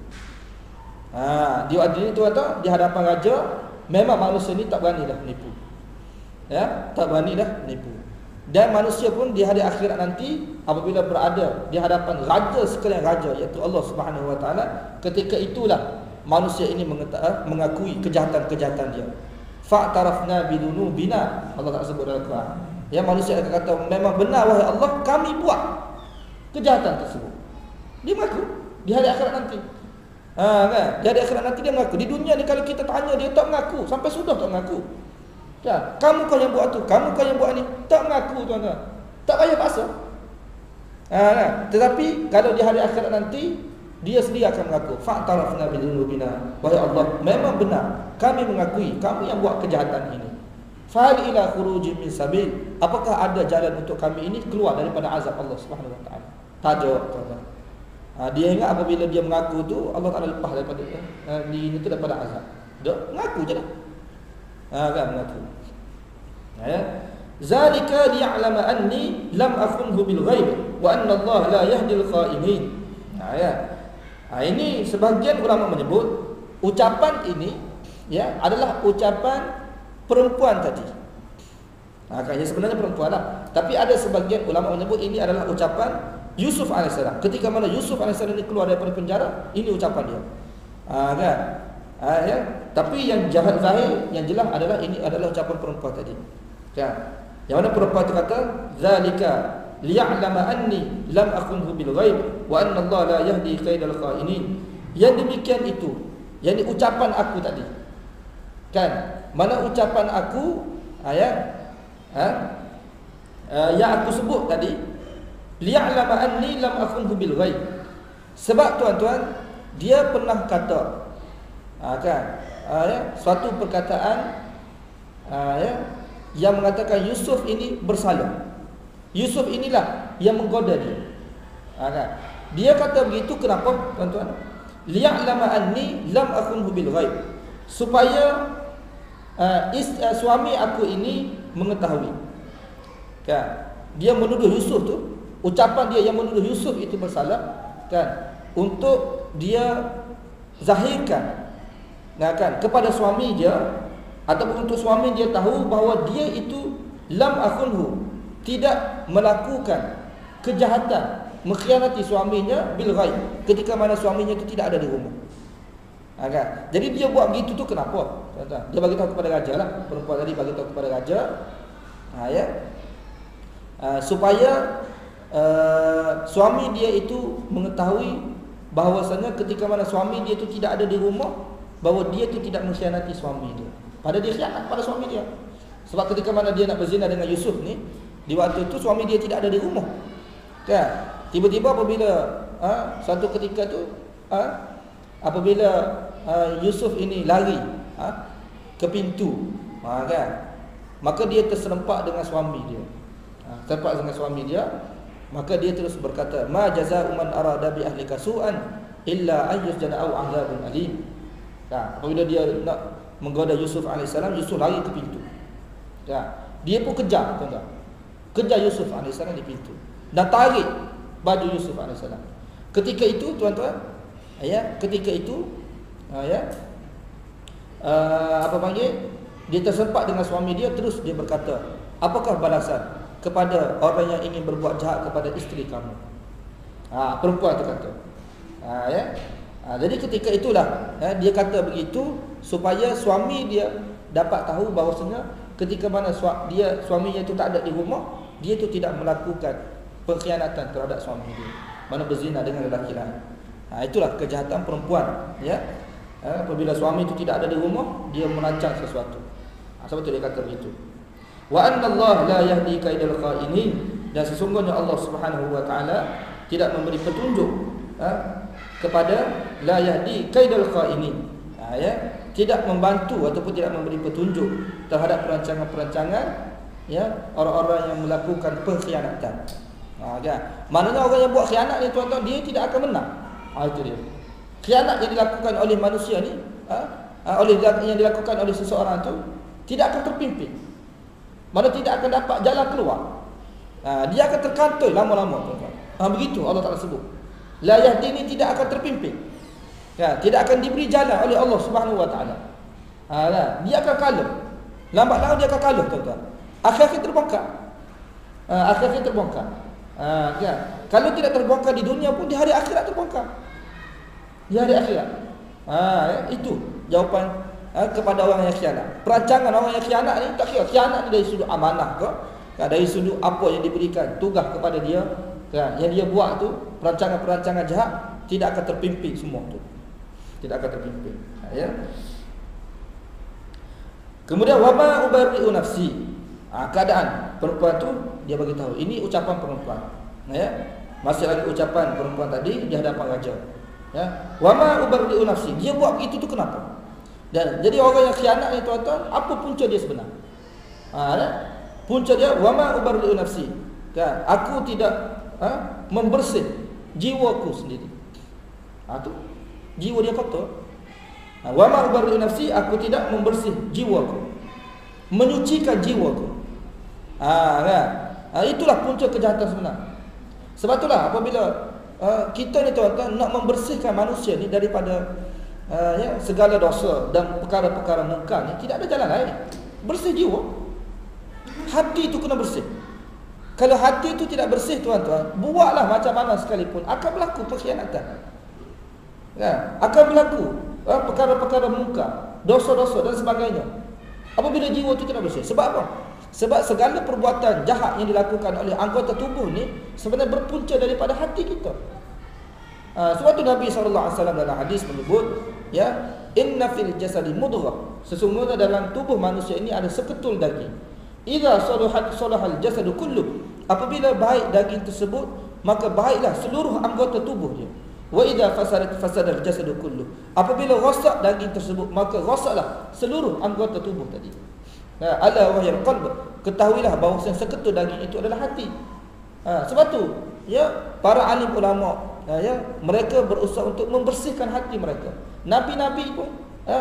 Dia adil tu kata di hadapan raja, memang manusia ni tak berani dah menipu. Tak berani dah menipu. Dan manusia pun di hari akhirat nanti apabila berada di hadapan raja sekalian raja, iaitu Allah Subhanahu Wa Taala, ketika itulah manusia ini mengakui kejahatan-kejahatan dia. Fa'tarafna bidunubina, Allah tak sebut dalam Quran. Ya, manusia akan kata, memang benar wahai Allah, kami buat kejahatan tersebut. Dia mengaku di hari akhirat nanti. Kan? Di hari akhirat nanti dia mengaku. Di dunia ni kalau kita tanya dia tak mengaku, sampai sudah tak mengaku. Ya, kamu kau yang buat tu, kamu kau yang buat ni, tak mengaku tuan-tuan. Tak payah paksa. Kan? Tetapi kalau di hari akhirat nanti dia sendiri akan mengaku, fa'tarafna bidunubina, wahai Allah, memang benar kami mengakui kamu yang buat kejahatan ini. Fahal ila khurujin min sabil, apakah ada jalan untuk kami ini keluar daripada azab Allah Subhanahu Wa Taala? Tak jawab tuan-tuan. Dia ingat apabila dia mengaku tu Allah Taala lepas daripada itu daripada azab. Dia mengaku je lah. Kan mengaku. Zalika liya'lama anni lam akhunhu bil ghaib wa anna Allah la yahdi al kha'inin. Ini sebahagian ulama menyebut ucapan ini adalah ucapan perempuan tadi. Kayaknya sebenarnya perempuan lah. Tapi ada sebagian ulama menyebut ini adalah ucapan Yusuf AS. Ketika mana Yusuf AS ini keluar daripada penjara, ini ucapan dia. Kan? Tapi yang jahat zahir, yang jelas adalah ini adalah ucapan perempuan tadi. Kan? Yang mana perempuan itu kata, zalika liya'lama anni lam akhunhu bil ghaib wa anna Allah la yahdi kaidal kha'inin. Yang demikian itu, yang ucapan aku tadi. Kan? Mana ucapan aku yang aku sebut tadi, liya'lama anni lam akhunhu bil ghaib. Sebab tuan-tuan, dia pernah kata suatu perkataan yang mengatakan Yusuf ini bersalah. Yusuf inilah yang menggoda dia. Dia kata begitu kenapa tuan-tuan? Liya'lama anni lam akhunhu bil ghaib, supaya suami aku ini mengetahui. Kan? Dia menuduh Yusuf tu, ucapan dia yang menuduh Yusuf itu bersalah, kan? Untuk dia zahirkan, kan, kepada suami dia, ataupun untuk suami dia tahu bahawa dia itu lam akhunhu, tidak melakukan kejahatan, mengkhianati suaminya bil ghaib, ketika mana suaminya itu tidak ada di rumah. Kan? Jadi dia buat begitu tu kenapa? Dia bagi tahu kepada raja lah. Perempuan tadi bagi tahu kepada raja, supaya suami dia itu mengetahui bahawasanya ketika mana suami dia itu tidak ada di rumah, bahawa dia itu tidak mengkhianati suami dia. Padahal dia khianat pada suami dia. Sebab ketika mana dia nak berzina dengan Yusuf ni, di waktu itu suami dia tidak ada di rumah. Kan? Tiba-tiba apabila satu ketika tu apabila Yusuf ini lari ke pintu, kan, maka dia terserempak dengan suami dia. Terserempak dengan suami dia, maka dia terus berkata, ma jazaa'u man arada bi ahlika su'an illa an yusjana aw 'adzabun alim. Apabila dia nak menggoda Yusuf AS, Yusuf lari ke pintu. Dia pun kejar, tuan-tuan. Kejar Yusuf AS di pintu dan tarik baju Yusuf AS. Ketika itu tuan-tuan, ketika itu apa panggil, Dia terserpak dengan suami dia, terus dia berkata, apakah balasan kepada orang yang ingin berbuat jahat kepada isteri kamu? Perempuan tu kata. Jadi ketika itulah dia kata begitu supaya suami dia dapat tahu bahawasanya ketika mana suaminya itu tak ada di rumah, dia itu tidak melakukan pengkhianatan terhadap suami dia, mana berzina dengan lelaki lain. Itulah kejahatan perempuan, ya. Apabila suami itu tidak ada di rumah, dia merancang sesuatu. Sebab itu dia kata begitu. Wa anna Allah la yahdi kaidal kha'inin, dan sesungguhnya Allah Subhanahu wa taala tidak memberi petunjuk kepada la yahdi kaidal kha'inin. Tidak membantu ataupun tidak memberi petunjuk terhadap perancangan-perancangan orang-orang yang melakukan pengkhianatan. Kan? Maknanya orang yang buat khianat ni tuan-tuan, dia tidak akan menang. Itu dia. Khianat yang dilakukan oleh manusia ni, yang dilakukan oleh seseorang tu tidak akan terpimpin. Mana tidak akan dapat jalan keluar. Dia akan terkantoi lama-lama, tuan-tuan. Begitu Allah Taala sebut. La yahdi ni tidak akan terpimpin. Tidak akan diberi jalan oleh Allah Subhanahu wa taala. Dia akan kalah. Lambat laun dia akan kalah, tuan-tuan. Akhir-akhir terbongkar. Akhir-akhir terbongkar. Kalau tidak terbongkar di dunia pun, di hari akhirat terbongkar. Di hari akhirat. Itu jawapan kepada orang yang khianat. Perancangan orang yang khianat ni tak kira khianat ni dari sudut amanah ke, dari sudut apa yang diberikan tugas kepada dia, yang dia buat tu, perancangan-perancangan jahat tidak akan terpimpin semua tu. Tidak akan terpimpin. Kemudian wama ubarri'u nafsi. Keadaan perempuan tu dia bagi tahu. Ini ucapan perempuan. Masih lagi ucapan perempuan tadi di hadapan raja. Wama ubarri'u nafsi. Dia buat begitu tu kenapa? Dan jadi orang yang khianat ni tuan-tuan, apa punca dia sebenar? Punca dia wama ubarri'u nafsi. Aku tidak membersih jiwaku sendiri. Tu jiwa dia kotor. Wa ma ubarri'u nafsi, aku tidak membersih jiwaku, menyucikan jiwaku. Itulah punca kejahatan sebenar. Sebab itulah apabila kita ni tuan-tuan nak membersihkan manusia ni daripada segala dosa dan perkara-perkara mungkar ni, tidak ada jalan lain. Bersih jiwa. Hati itu kena bersih. Kalau hati itu tidak bersih tuan-tuan, buatlah macam mana sekalipun akan berlaku pengkhianatan. Akan berlaku perkara-perkara mungkar, dosa-dosa dan sebagainya. Apabila jiwa itu tidak bersih. Sebab apa? Sebab segala perbuatan jahat yang dilakukan oleh anggota tubuh ni sebenarnya berpunca daripada hati kita. Sebab tu Nabi SAW dalam hadis menyebut, inna fil jasadi mudghah, sesungguhnya dalam tubuh manusia ini ada seketul daging. Idza salahal jasadu kullu, apabila baik daging tersebut, maka baiklah seluruh anggota tubuh dia. Wa idza fasadal jasadu kullu, apabila rosak daging tersebut, maka rosaklah seluruh anggota tubuh tadi. Ala wa yal qalb, ketahuilah bahawa seketul daging itu adalah hati. Sebab tu para alim ulama mereka berusaha untuk membersihkan hati mereka. Nabi-nabi pun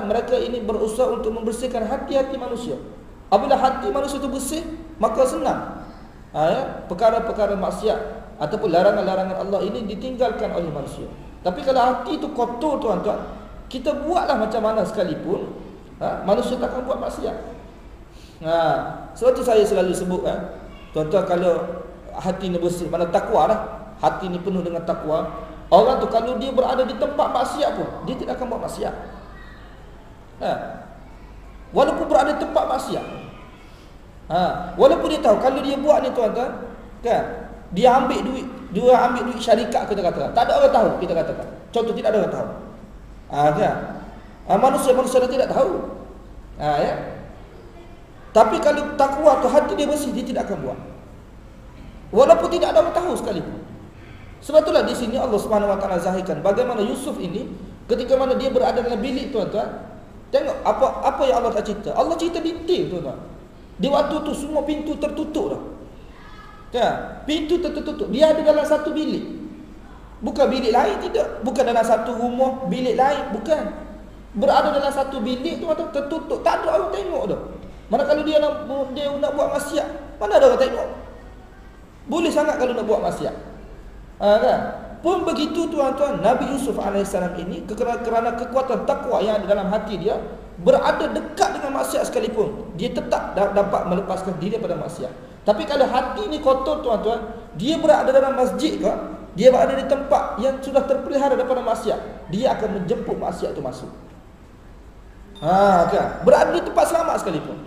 mereka ini berusaha untuk membersihkan hati-hati manusia. Apabila hati manusia itu bersih, maka senang perkara-perkara maksiat ataupun larangan-larangan Allah ini ditinggalkan oleh manusia. Tapi kalau hati itu kotor tuan-tuan, kita buatlah macam mana sekalipun, manusia takkan buat maksiat. Sebab itu saya selalu sebut, tuan-tuan, kalau hati ini bersih, mana takwa lah, hati ini penuh dengan takwa, orang tu kalau dia berada di tempat maksiat pun, dia tidak akan buat maksiat. Walaupun berada di tempat maksiat, walaupun dia tahu kalau dia buat ni tuan-tuan, dia ambil duit syarikat, kita katakan, tak ada orang tahu, kita katakan contoh, tidak ada orang tahu, manusia-manusia tidak tahu, tapi kalau takwa tu hati dia bersih, dia tidak akan buat, walaupun tidak ada orang tahu sekalipun. Sebab itulah di sini Allah Subhanahu Wa Taala zahirkan bagaimana Yusuf ini ketika mana dia berada dalam bilik tuan-tuan, tengok apa yang Allah tak cerita. Allah cerita detail tuan-tuan. Di waktu tu semua pintu tertutup dah. Pintu tertutup. Dia ada dalam satu bilik. Bukan bilik lain, tidak. Bukan dalam satu rumah, bilik lain, bukan. Berada dalam satu bilik tuan-tuan, tertutup. Tak ada orang tengok dah. Mana kalau dia nak buat maksiat, mana ada orang tengok. Boleh sangat kalau nak buat maksiat. Pun begitu tuan-tuan, Nabi Yusuf AS ini kerana kekuatan takwa yang ada dalam hati dia, berada dekat dengan maksiat sekalipun, dia tetap dapat melepaskan diri daripada maksiat. Tapi kalau hati ni kotor tuan-tuan, dia berada dalam masjid ke, dia berada di tempat yang sudah terpelihara daripada maksiat, dia akan menjemput maksiat itu masuk. Kan? Berada di tempat selamat sekalipun,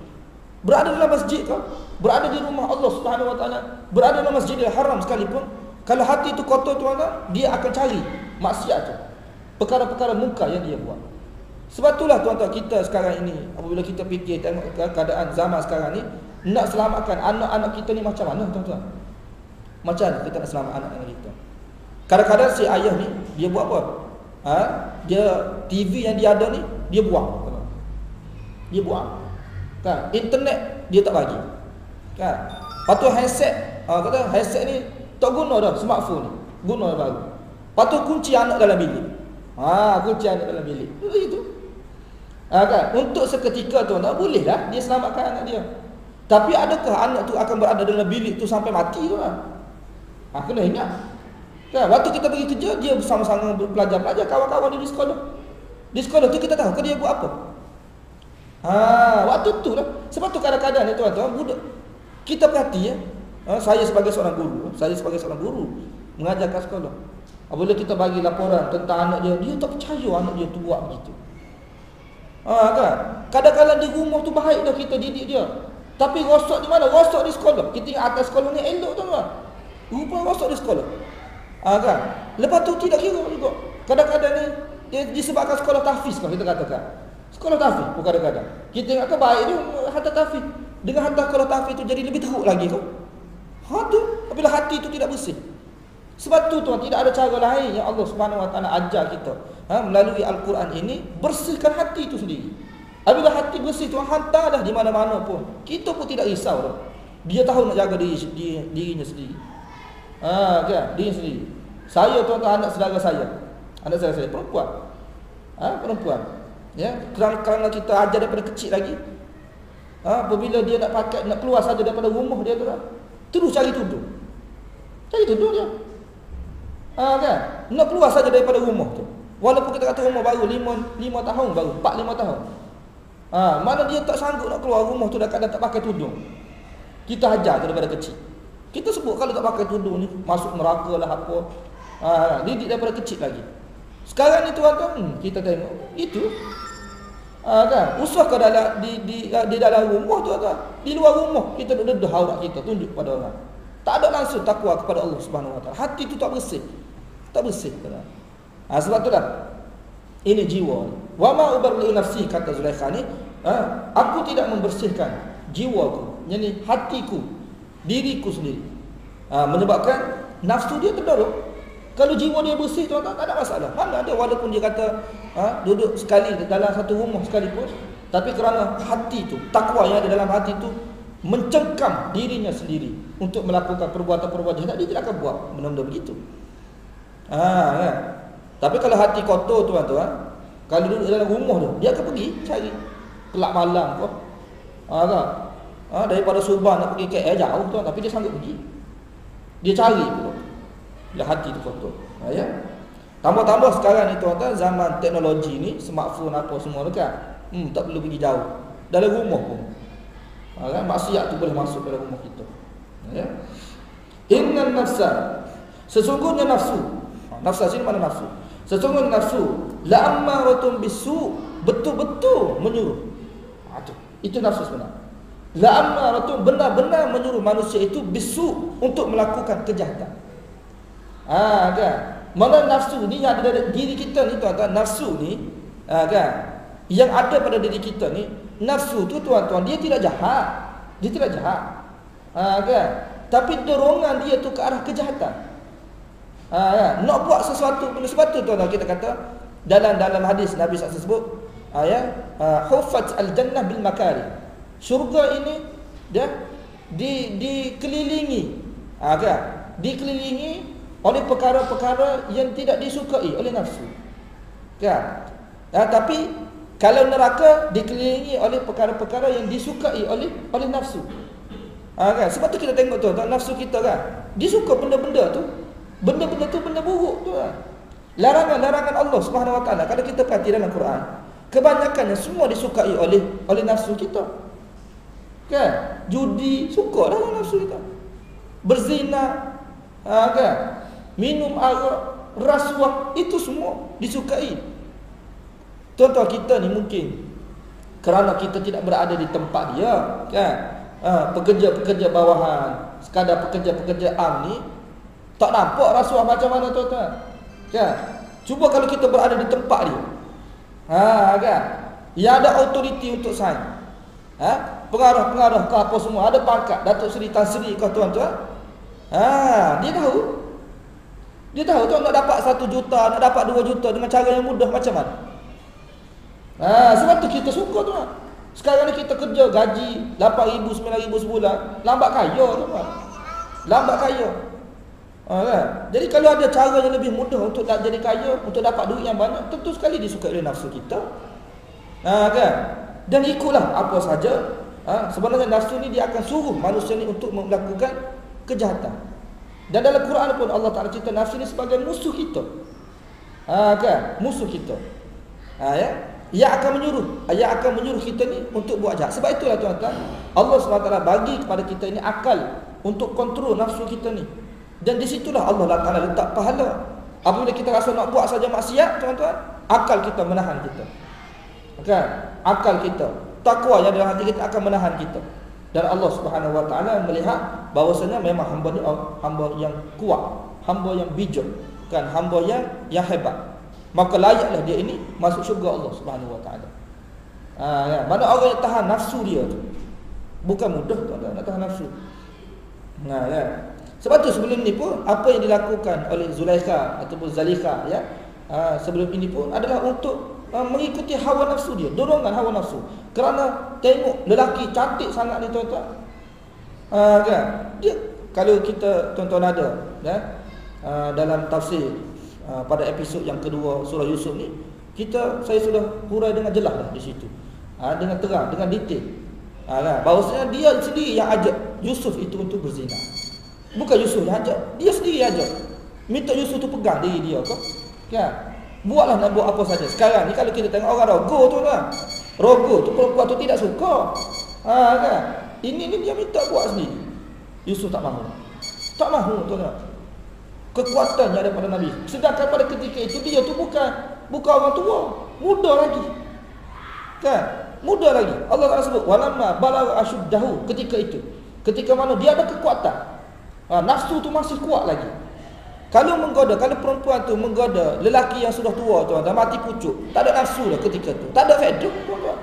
berada dalam masjid ke, berada di rumah Allah Subhanahu Wa Taala, berada dalam Masjidil Haram sekalipun, kalau hati itu kotor tuan-tuan, dia akan cari maksiat tu, perkara-perkara munkar yang dia buat. Sebab itulah tuan-tuan, kita sekarang ini apabila kita fikir tengok keadaan zaman sekarang ni, nak selamatkan anak-anak kita ni macam mana tuan-tuan? Macam mana kita nak selamat anak-anak kita? Kadang-kadang si ayah ni, dia buat apa? Dia TV yang dia ada ni, dia buang. Dia buang. Kan? Internet dia tak bagi. Kan? Lepas handset, kata handset ni tak guna dah, smartphone ni. Guna baru. Lepas tu kunci anak dalam bilik. Kunci anak dalam bilik. Itu. Kan? Untuk seketika tuan-tuan, bolehlah dia selamatkan anak dia. Tapi adakah anak tu akan berada dalam bilik tu sampai mati tu lah? Kena ingat. Kan? Waktu kita pergi kerja, dia bersama-sama belajar-belajar, kawan-kawan dia di sekolah. Di sekolah tu kita tahu ke dia buat apa? Waktu tu lah. Sebab tu kadang-kadang ni tuan-tuan, budak kita perhati ya. Saya sebagai seorang guru, mengajar kat sekolah. Apabila kita bagi laporan tentang anak dia tak percaya anak dia tu buat begitu. Kan? Kadang-kadang di rumah tu baik dah kita didik dia. Tapi rosak di mana? Rosak di sekolah. Kita ingat atas sekolah ni elok tuan-tuan. Rupanya rosak di sekolah. Kan? Lepas tu tidak kira juga. Kadang-kadang ni dia disebabkan sekolah tahfiz kan kita katakan. Sekolah tahfiz pun kadang-kadang. Kita ingat baik dia hantar tahfiz. Dengan hantar sekolah tahfiz tu jadi lebih teruk lagi tu. Tu apabila hati tu tidak bersih. Sebab tu tuan, tidak ada cara lain yang Allah Subhanahu Wa Taala ajar kita melalui Al-Quran ini, bersihkan hati itu sendiri. Apabila hati bersih tuan, hantarlah di mana-mana pun. Kita pun tidak risau dah. Dia tahu nak jaga dirinya sendiri. Kan? Dirinya sendiri. Saya tuan-tuan, anak saudara saya perempuan. Perempuan. Ya, kerana kita ajar daripada kecil lagi. Apabila dia nak pakai, nak keluar saja daripada rumah dia tu dah, terus cari tudung. Cari tudung dia. Kan? Nak keluar saja daripada rumah tu. Walaupun kita kata rumah baru 5 tahun baru, 4-5 tahun. Mana dia tak sanggup nak keluar rumah tu dah kadang tak pakai tudung. Kita ajar daripada kecil. Kita sebut kalau tak pakai tudung ni masuk neraka lah apa. Didik daripada kecil lagi. Sekarang ni tuan-tuan, kita tengok itu. Kan? Usah ke dalam di dalam rumah tuan-tuan. Di luar rumah kita duduk dedah aurat kita tunjuk pada orang. Tak ada langsung takwa kepada Allah Subhanahu Wa Taala. Hati tu tak bersih. Tak bersih tuan. Sebab itulah ini jiwa. Wa ma ubarli nafsi, kata Zulaikha ni, aku tidak membersihkan jiwaku, yakni hatiku, diriku sendiri. Menyebabkan nafsu dia terdorong. Kalau jiwa dia bersih tuan-tuan, tak ada masalah. Mana ada walaupun dia kata duduk sekali dalam satu rumah sekalipun, tapi kerana hati tu, takwa yang ada dalam hati tu mencengkam dirinya sendiri untuk melakukan perbuatan-perbuatan jahat, dia tidak akan buat benda-benda begitu. Kan? Tapi kalau hati kotor tuan-tuan, kalau duduk dalam rumah tu, dia akan pergi cari kelab malam pun. Kan? Daripada Subang nak pergi KL jauh tuan, tapi dia sanggup pergi. Dia cari pula. Bila hati tu kotor. Ya. Tambah-tambah sekarang ni tuan-tuan, zaman teknologi ni, smartphone apa semua dekat. Tak perlu pergi jauh. Dalam rumah pun. Kan? Maksiat tu boleh masuk dalam rumah kita. Ya. Innan nafsa, sesungguhnya nafsu. Nafsu sini mana nafsu? Sesungguhnya nafsu la'ammaratun bisu, betul-betul menyuruh. Itu nafsu sebenar. La'ammaratun, benar-benar menyuruh manusia itu bisu, untuk melakukan kejahatan. Kan? Mana nafsu ni yang ada dalam diri kita ni tuan-tuan, nafsu ni kan, yang ada pada diri kita ni, nafsu tu tuan-tuan, dia tidak jahat. Dia tidak jahat. Kan? Tapi dorongan dia tu ke arah kejahatan. Nak buat sesuatu. Sebab tu tuan-tuan, kita kata dalam hadis Nabi SAW sebut, hufat al-jannah bil makari. Syurga ini dia dikelilingi, kan? Dikelilingi oleh perkara-perkara yang tidak disukai oleh nafsu. Kan? Tapi kalau neraka dikelilingi oleh perkara-perkara yang disukai oleh nafsu. Kan? Sebab tu kita tengok tuan-tuan, nafsu kita kan, dia suka benda-benda tu. Benda-benda tu benda buruk tu kan. Larangan-larangan Allah Subhanahu Wa Taala, kalau kita perhati dalam Quran, Kebanyakannya semua disukai oleh nafsu kita. Kan? Judi suka lah nafsu kita. Berzina, kan? Minum arak, rasuah, itu semua disukai. Tuan-tuan kita ni mungkin kerana kita tidak berada di tempat dia, kan? Pekerja-pekerja bawahan, sekadar pekerja-pekerja am ni tak nampak rasuah macam mana, tuan-tuan. Kan? Cuba kalau kita berada di tempat dia. Kan? Yang ada autoriti untuk sign. Pengarah-pengarah ke apa semua, ada pangkat Datuk Seri Tan Sri ke, tuan-tuan. Dia tahu. Dia tahu tuan nak dapat 1 juta, nak dapat 2 juta dengan cara yang mudah macam mana. Sebab tu kita suka, tuan. Sekarang ni kita kerja gaji 8,000, 9,000 sebulan, lambat kaya, tuan. Lambat kaya. Kan? Jadi kalau ada cara yang lebih mudah untuk nak jadi kaya, untuk dapat duit yang banyak, tentu sekali disukai oleh nafsu kita. Kan? Dan ikutlah apa saja. Sebenarnya nafsu ni dia akan suruh manusia ni untuk melakukan kejahatan. Dan dalam Quran pun Allah Ta'ala cerita nafsu ni sebagai musuh kita. Kan? Musuh kita. Ya? Ia akan menyuruh kita ni untuk buat jahat. Sebab itulah, tuan-tuan, Allah SWT bagi kepada kita ini akal untuk kontrol nafsu kita ni. Dan di situlah Allah Ta'ala letak pahala. Apabila kita rasa nak buat saja maksiat, tuan-tuan, akal kita menahan kita. Kan? Akal kita, takwa yang dalam hati kita akan menahan kita. Dan Allah Subhanahu Wa Ta'ala melihat bahawasanya memang hamba ni hamba yang kuat, hamba yang bijak, kan, hamba yang hebat. Maka layaklah dia ini masuk syurga Allah Subhanahu Wa Ta'ala. Ya, mana orang yang tahan nafsu dia tu. Bukan mudah, tuan-tuan, nak tahan nafsu. Ya. Sebab tu sebelum ni pun apa yang dilakukan oleh Zulaikha ataupun Zalikha, ya, sebelum ini pun adalah untuk mengikuti hawa nafsu dia, dorongan hawa nafsu. Kerana tengok lelaki cantik sangat ni, tuan-tuan. Kan? Dia, kalau kita tuan-tuan ada, ya, dalam tafsir pada episod yang kedua surah Yusuf ni, saya sudah hurai dengan jelas dah di situ. Dengan terang, dengan detail. Kan? Bahawasanya dia sendiri yang ajak Yusuf itu untuk berzina. Bukan Yusuf yang ajak, dia sendiri ajak. Minta Yusuf tu pegang diri dia kau. Kan? Buatlah, nak buat apa saja. Sekarang ni kalau kita tengok orang rogo tu, kan, rogo tu perempuan tu tidak suka. Kan? Ini dia minta buat sendiri. Yusuf tak mahu. Tak mahu, tuan-tuan. Kekuatan yang ada pada Nabi. Sedangkan pada ketika itu dia tu bukan orang tua, muda lagi. Kan? Muda lagi. Allah Taala sebut walamma balagha ashuddahu, ketika itu. Ketika mana dia ada kekuatan. Nafsu tu masih kuat lagi. Kalau perempuan tu menggoda lelaki yang sudah tua, tuan-tuan, mati pucuk, tak ada nafsu dah ketika tu. Tak ada faedah, tuan-tuan.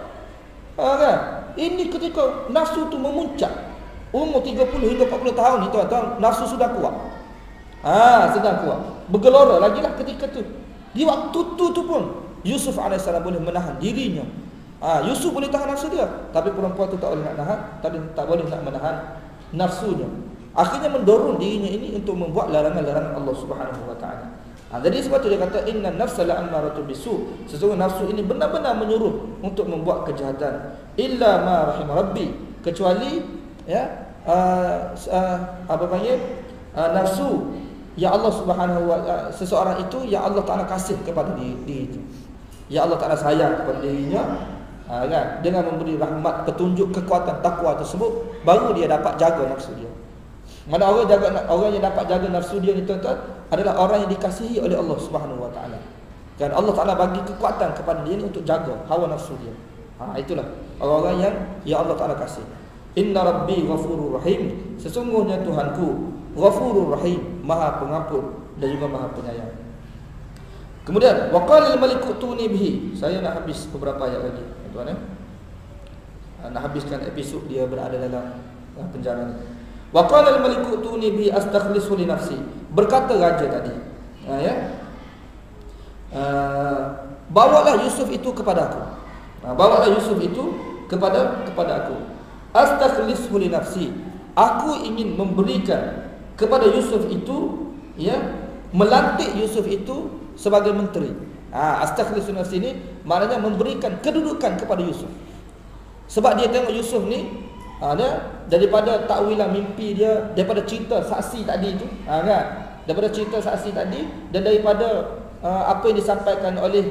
Kan? Ini ketika nafsu tu memuncak. Umur 30 hingga 40 tahun ni, tuan-tuan, nafsu sudah kuat. Sedang kuat. Bergelora lagi lah ketika tu. Di waktu tu pun Yusuf AS boleh menahan dirinya. Yusuf boleh tahan nafsu dia, tapi perempuan tu tak boleh nak nahan, tak boleh nak menahan nafsunya. Akhirnya mendorong dirinya ini untuk membuat larangan-larangan Allah Subhanahu Wa Ta'ala. Jadi sebab tu dia kata inna nafsa la'ammaratu bisu, sesungguhnya nafsu ini benar-benar menyuruh untuk membuat kejahatan. Illa ma rahim rabbi, kecuali, ya, nafsu yang Allah Subhanahu Wa Ta'ala, seseorang itu yang Allah Ta'ala kasih kepada diri itu, yang Allah Ta'ala sayang kepada dirinya, kan? Dengan memberi rahmat, petunjuk, kekuatan takwa tersebut, baru dia dapat jaga nafsu dia. Mana orang yang dapat jaga nafsu dia ni, tuan-tuan, adalah orang yang dikasihi oleh Allah Subhanahu Wa Ta'ala. Dan Allah Ta'ala bagi kekuatan kepada dia ni untuk jaga hawa nafsu dia. Itulah orang-orang yang Allah Ta'ala kasih. Inna rabbi ghafurur rahim, sesungguhnya Tuhanku ghafurur rahim, maha pengampun dan juga maha penyayang. Kemudian waqala al-maliku tuni bihi. Saya nak habis beberapa ayat lagi, tuan-tuan. Nak habiskan episod dia berada dalam penjara ni. Wa qala al-maliku tuni bi astakhlisu li nafsi. Berkata raja tadi, bawalah Yusuf itu kepada aku. Bawalah Yusuf itu kepada aku. Astakhlisu li nafsi. Aku ingin memberikan kepada Yusuf itu, ya, melantik Yusuf itu sebagai menteri. Astakhlisu li nafsi ini maknanya memberikan kedudukan kepada Yusuf. Sebab dia tengok Yusuf ni, daripada takwilan mimpi dia, daripada cerita saksi tadi tu, kan? Daripada cerita saksi tadi dan daripada apa yang disampaikan oleh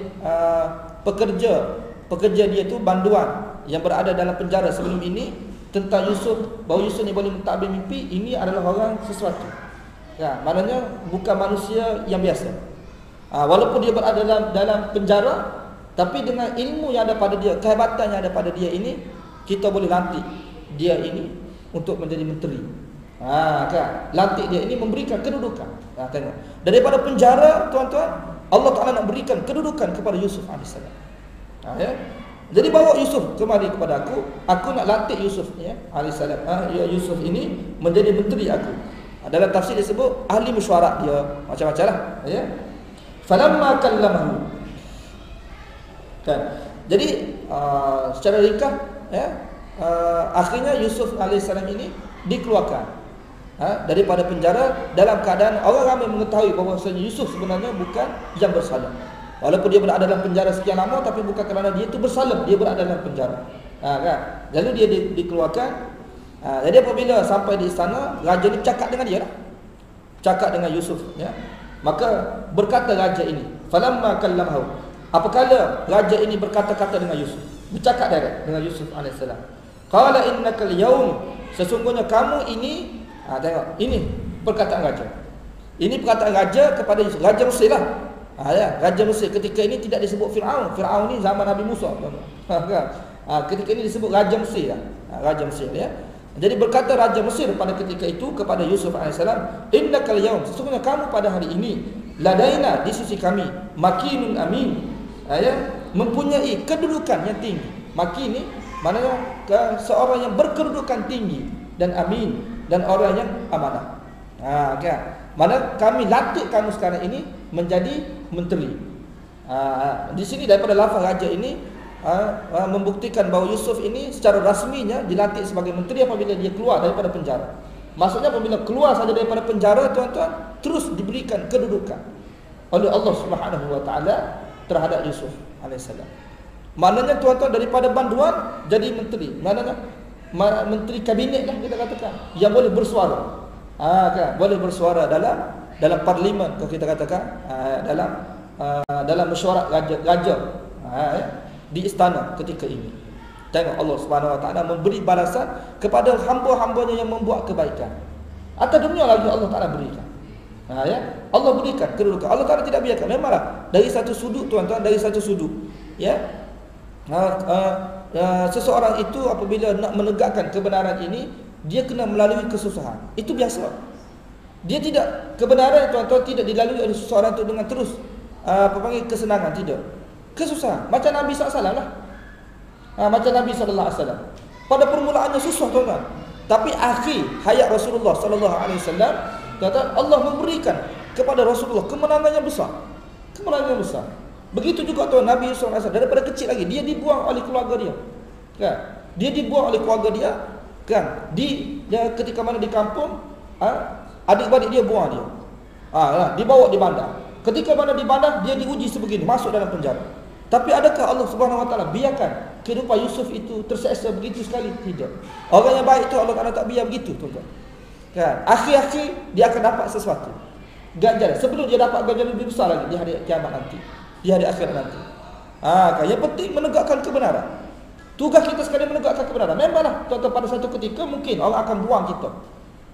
pekerja pekerja dia tu banduan yang berada dalam penjara sebelum ini tentang Yusuf, bahawa Yusuf ni boleh mentadbir mimpi, ini adalah orang sesuatu. Ya, maknanya bukan manusia yang biasa. Walaupun dia berada dalam penjara, tapi dengan ilmu yang ada pada dia, kehebatan yang ada pada dia ini, kita boleh lantik dia ini untuk menjadi menteri. Kan? Lantik dia ini memberikan kedudukan. Tengok. Daripada penjara, tuan-tuan, Allah Ta'ala nak berikan kedudukan kepada Yusuf AS. Ya? Jadi bawa Yusuf kemari kepada aku nak lantik Yusuf AS. Yusuf ini menjadi menteri aku. Dalam tafsir disebut ahli mesyuarat dia, macam-macam lah. Ya? Falamma kallamahu. Kan? Jadi secara ringkas, akhirnya Yusuf AS ini dikeluarkan daripada penjara dalam keadaan orang ramai mengetahui bahawa Yusuf sebenarnya bukan yang bersalah. Walaupun dia berada dalam penjara sekian lama, tapi bukan kerana dia itu bersalah, dia berada dalam penjara. Kan? Lalu dia dikeluarkan. Jadi apabila sampai di istana, raja ni cakap dengan dia lah. Cakap dengan Yusuf, ya. Maka berkata raja ini, falamma kallamahu. Apakala raja ini berkata-kata dengan Yusuf, bercakap direct dengan Yusuf AS. Qala innakal yaum, sesungguhnya kamu ini, tengok, ini perkataan raja. Ini perkataan raja kepada Yusuf, raja Mesir lah. Raja Mesir ketika ini tidak disebut Fir'aun. Fir'aun ni zaman Nabi Musa. Ketika ini disebut raja Mesir lah. Raja Mesir, ya. Jadi berkata raja Mesir pada ketika itu kepada Yusuf AS, innakal yaum, sesungguhnya kamu pada hari ini, ladaina, di sisi kami, makinun amin, mempunyai kedudukan yang tinggi. Makin ni maknanya seorang yang berkedudukan tinggi, dan amin, dan orang yang amanah. Kan? Mana kami lantik kamu sekarang ini menjadi menteri. Di sini daripada lafaz raja ini membuktikan bahawa Yusuf ini secara rasminya dilantik sebagai menteri apabila dia keluar daripada penjara. Maksudnya apabila keluar saja daripada penjara, tuan-tuan, terus diberikan kedudukan oleh Allah Subhanahu Wa Taala terhadap Yusuf alaihissalam. Maknanya tuan-tuan, daripada banduan jadi menteri. Maknanya menteri kabinet lah kita katakan, yang boleh bersuara. Kan? Boleh bersuara dalam parlimen, kalau kita katakan, dalam mesyuarat raja di istana ketika ini. Tengok Allah Subhanahu Wa Taala memberi balasan kepada hamba-hambanya yang membuat kebaikan. Atas dunia lagi Allah Taala berikan. Allah berikan kedudukan. Allah Taala tidak biarkan. Memanglah dari satu sudut, tuan-tuan, dari satu sudut, ya. Seseorang itu apabila nak menegakkan kebenaran ini, dia kena melalui kesusahan. Itu biasa. Dia tidak, kebenaran, tuan-tuan, tidak dilalui oleh seseorang itu dengan terus kesenangan, tidak. Kesusahan. Macam Nabi SAW lah. Macam Nabi SAW. Pada permulaannya susah, tuan-tuan. Tapi akhir hayat Rasulullah SAW, tuan-tuan, Allah memberikan kepada Rasulullah kemenangan yang besar. Kemenangan yang besar. Begitu juga tuan Nabi SAW, daripada kecil lagi dia dibuang oleh keluarga dia. Kan? Dia dibuang oleh keluarga dia, kan? Dia ketika mana di kampung, adik-adik dia buang dia. Dibawa di bandar. Ketika mana di bandar, dia diuji sebegini, masuk dalam penjara. Tapi adakah Allah Subhanahu Wa Taala biarkan kehidupan Yusuf itu terseksa begitu sekali? Tidak. Orang yang baik itu Allah Taala tak biar begitu, tuan-tuan. Kan? Akhir-akhir dia akan dapat sesuatu. Ganjaran. Sebelum dia dapat ganjaran lebih besar lagi di hari kiamat nanti, di hari akhirat nanti. Kan? Yang penting menegakkan kebenaran. Tugas kita sekali menegakkan kebenaran. Memanglah, tuan-tuan, pada satu ketika mungkin orang akan buang kita.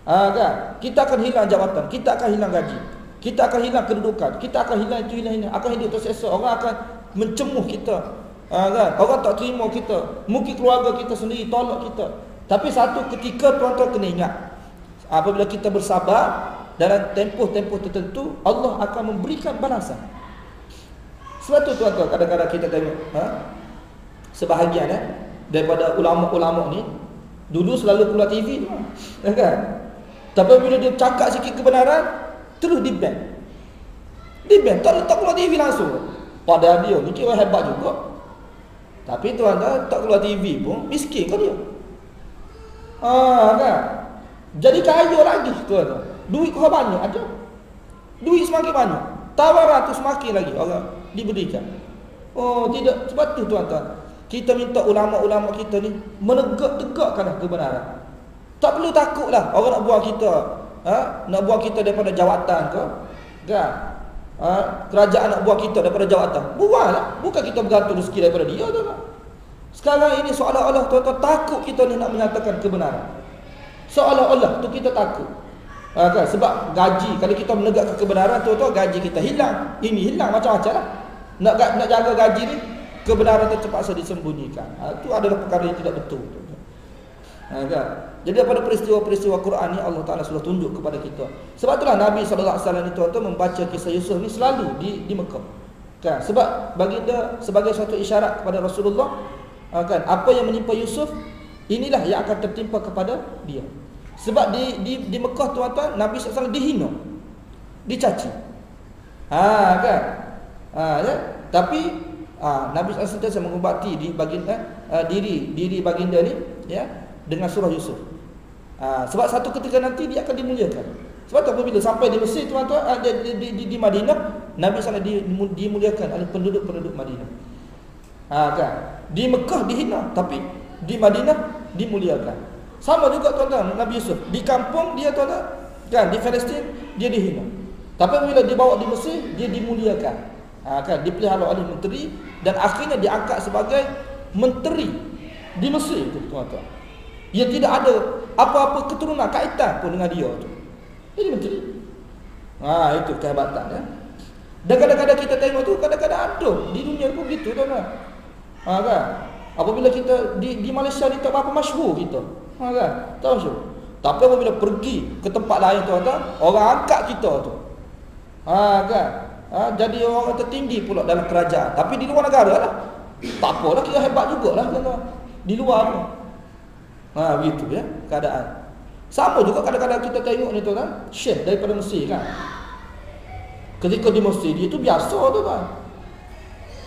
Kan? Kita akan hilang jawatan, kita akan hilang gaji, kita akan hilang kedudukan, kita akan hilang itu, hilang, akan hidup terseksa. Orang akan mencemuh kita, kan? Orang tak terima kita, mungkin keluarga kita sendiri tolak kita. Tapi satu ketika, tuan-tuan, kena ingat, apabila kita bersabar dalam tempoh-tempoh tertentu, Allah akan memberikan balasan. Sebab tu, tuan-tuan, kadang-kadang kita tengok sebahagian daripada ulama-ulama ni dulu selalu keluar TV tu, kan? Tapi bila dia cakap sikit kebenaran, terus di-ban. Di-ban, tak keluar TV langsung. Padahal dia ni kira hebat juga. Tapi tuan-tuan, tak keluar TV pun miskin kau dia. Kan? Jadi kaya lagi, tuan-tuan. Duit kau banyak ada. Duit semakin banyak, tawaran tu semakin lagi orang diberikan. Tidak. Sebab tu, tuan-tuan, kita minta ulama-ulama kita ni menegakkanlah kebenaran. Tak perlu takutlah orang nak buang kita, nak buang kita daripada jawatan ke, kan? kerajaan nak buang kita daripada jawatan. Buanglah. Bukan kita bergantung rezeki daripada dia, tuan-tuan. Sekarang ini seolah-olah tuan-tuan takut kita ni nak menyatakan kebenaran. Seolah-olah tu kita takut. Kan? Sebab gaji, kalau kita menegakkan kebenaran, tuan-tuan, gaji kita hilang. Ini hilang macam-macam lah. Nak jaga gaji ni, kebenaran tu terpaksa disembunyikan. Itu adalah perkara yang tidak betul. Kan? Jadi daripada peristiwa-peristiwa Quran ni, Allah Ta'ala sudah tunjuk kepada kita. Sebab itulah Nabi SAW ni, tuan-tuan, membaca kisah Yusuf ni selalu di Mekah. Kan? Sebab baginda sebagai suatu isyarat kepada Rasulullah, kan, apa yang menimpa Yusuf, inilah yang akan tertimpa kepada dia. Sebab di Mekah, tuan-tuan, Nabi SAW dihina, dicaci. Kan? Ya? Tapi Nabi SAW sentiasa mengubati diri baginda ni, ya, dengan surah Yusuf. Sebab satu ketika nanti dia akan dimuliakan. Sebab tu apabila sampai di Mesir, tuan-tuan, di Madinah, Nabi SAW dimuliakan oleh penduduk-penduduk Madinah. Kan? Di Mekah dihina, tapi di Madinah dimuliakan. Sama juga, tuan-tuan, Nabi Yusuf. Di kampung dia, tuan-tuan, kan, di Palestin dia dihina. Tapi bila dibawa di Mesir, dia dimuliakan. Kan, dipelihara oleh menteri dan akhirnya diangkat sebagai menteri di Mesir, tuan-tuan. Ia tidak ada apa-apa keturunan kaitan pun dengan dia tu. Jadi menteri. Itu kehebatan, ya. Dan kadang-kadang kita tengok tu, kadang-kadang ada di dunia pun begitu, tuan-tuan. Kan? Apabila kita di Malaysia ni tak apa masyhur kita. Kan? Tak masyhur. Tapi apabila pergi ke tempat lain, tuan-tuan, orang angkat kita tu. Kan? Jadi orang tertinggi pula dalam kerajaan. Tapi di luar negara lah, tak apalah, kita hebat jugalah, tuan-tuan. Di luar pun. Begitu, ya, keadaan. Sama juga kadang-kadang kita tengok ni, tuan-tuan, syekh daripada Mesir, kan. Ketika di Mesir dia tu biasa, tuan-tuan.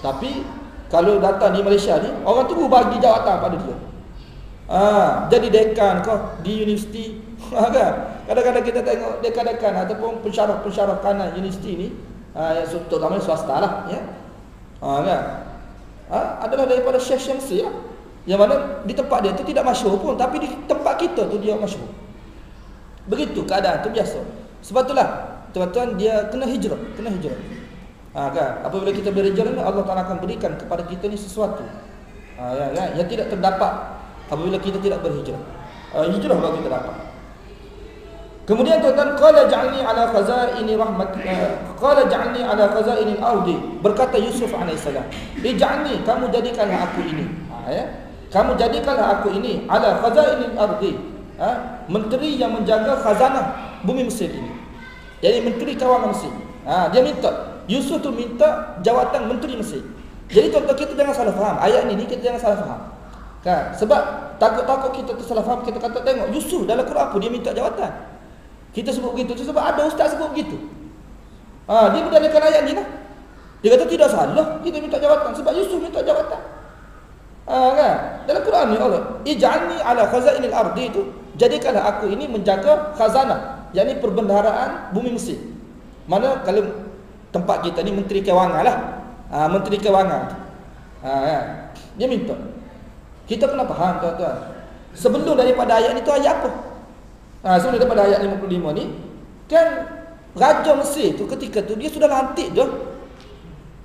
Tapi kalau datang di Malaysia ni, orang tu bagi jawatan pada dia. Jadi dekan kau di universiti. Kan? Kadang-kadang kita tengok dekan-dekan ataupun pensyarah kanan universiti ni, yang terutama swasta lah, ya. Kan? Adalah daripada syekh Mesir, ya. Yang mana di tempat dia tu tidak masyhur pun, tapi di tempat kita tu dia masyhur. Begitu keadaan tu biasa. Sebab itulah, tuan-tuan, dia kena hijrah. Kan? Apabila kita berhijrah ni, Allah Ta'ala akan berikan kepada kita ni sesuatu yang tidak terdapat apabila kita tidak berhijrah. Hijrah baru kita dapat. Kemudian, tuan-tuan, qala ja'alni ala khazaini qala ja'alni ala khazainil ardi, berkata Yusuf alaihissalam, ij'alni, kamu jadikanlah aku ini, ya, kamu jadikanlah aku ini ala khazainil ardi, menteri yang menjaga khazanah bumi Mesir ini. Jadi menteri kawangan Mesir. Dia minta, Yusuf tu minta jawatan menteri Mesir. Jadi tuan-tuan, kita jangan salah faham ayat ini, kita jangan salah faham. Kan? Sebab takut-takut kita tersalah faham, kita kata tengok Yusuf dalam Quran apa dia minta jawatan. Kita sebut begitu sebab ada ustaz sebut begitu. Dia berdalilkan ayat ni lah. Dia kata tidak salah kita minta jawatan sebab Yusuf minta jawatan. Kan? Dalam Quran ni Allah, ij'alni ala khazainil ardi, itu jadikanlah aku ini menjaga khazanah, yakni perbendaharaan bumi Mesir. Mana kalau tempat kita ni menteri kewangan lah. Menteri kewangan. Kan? Dia minta. Kita kena faham, tuan-tuan. Sebelum daripada ayat ni tu ayat apa? Sebelum daripada ayat 55 ni, kan Raja Mesir tu ketika tu dia sudah lantik dah.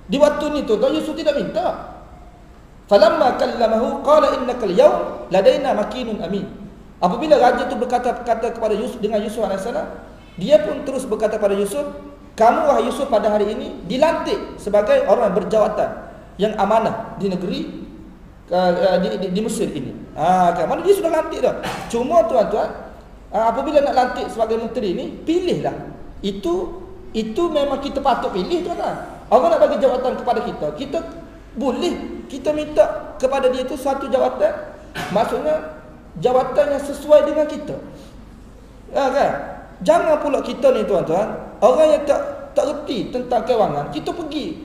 Di waktu ni tu Yusuf tidak minta. Falamma kallamahu qala innaka al-yawm ladaina makinun amin. Apabila raja tu berkata kepada Yusuf dengan Yusuf alaihissalam, dia pun terus berkata pada Yusuf, kamu wahai Yusuf pada hari ini dilantik sebagai orang berjawatan yang amanah di negeri di Mesir ini. Kan mana dia sudah lantik dah. Cuma tuan-tuan, apabila nak lantik sebagai menteri ni, pilihlah. Itu memang kita patut pilih, tuan-tuan. Orang nak bagi jawatan kepada kita, kita boleh kita minta kepada dia tu satu jawatan, maksudnya jawatan yang sesuai dengan kita. Kan? Jangan pula kita ni, tuan-tuan, orang yang tak reti tentang kewangan, kita pergi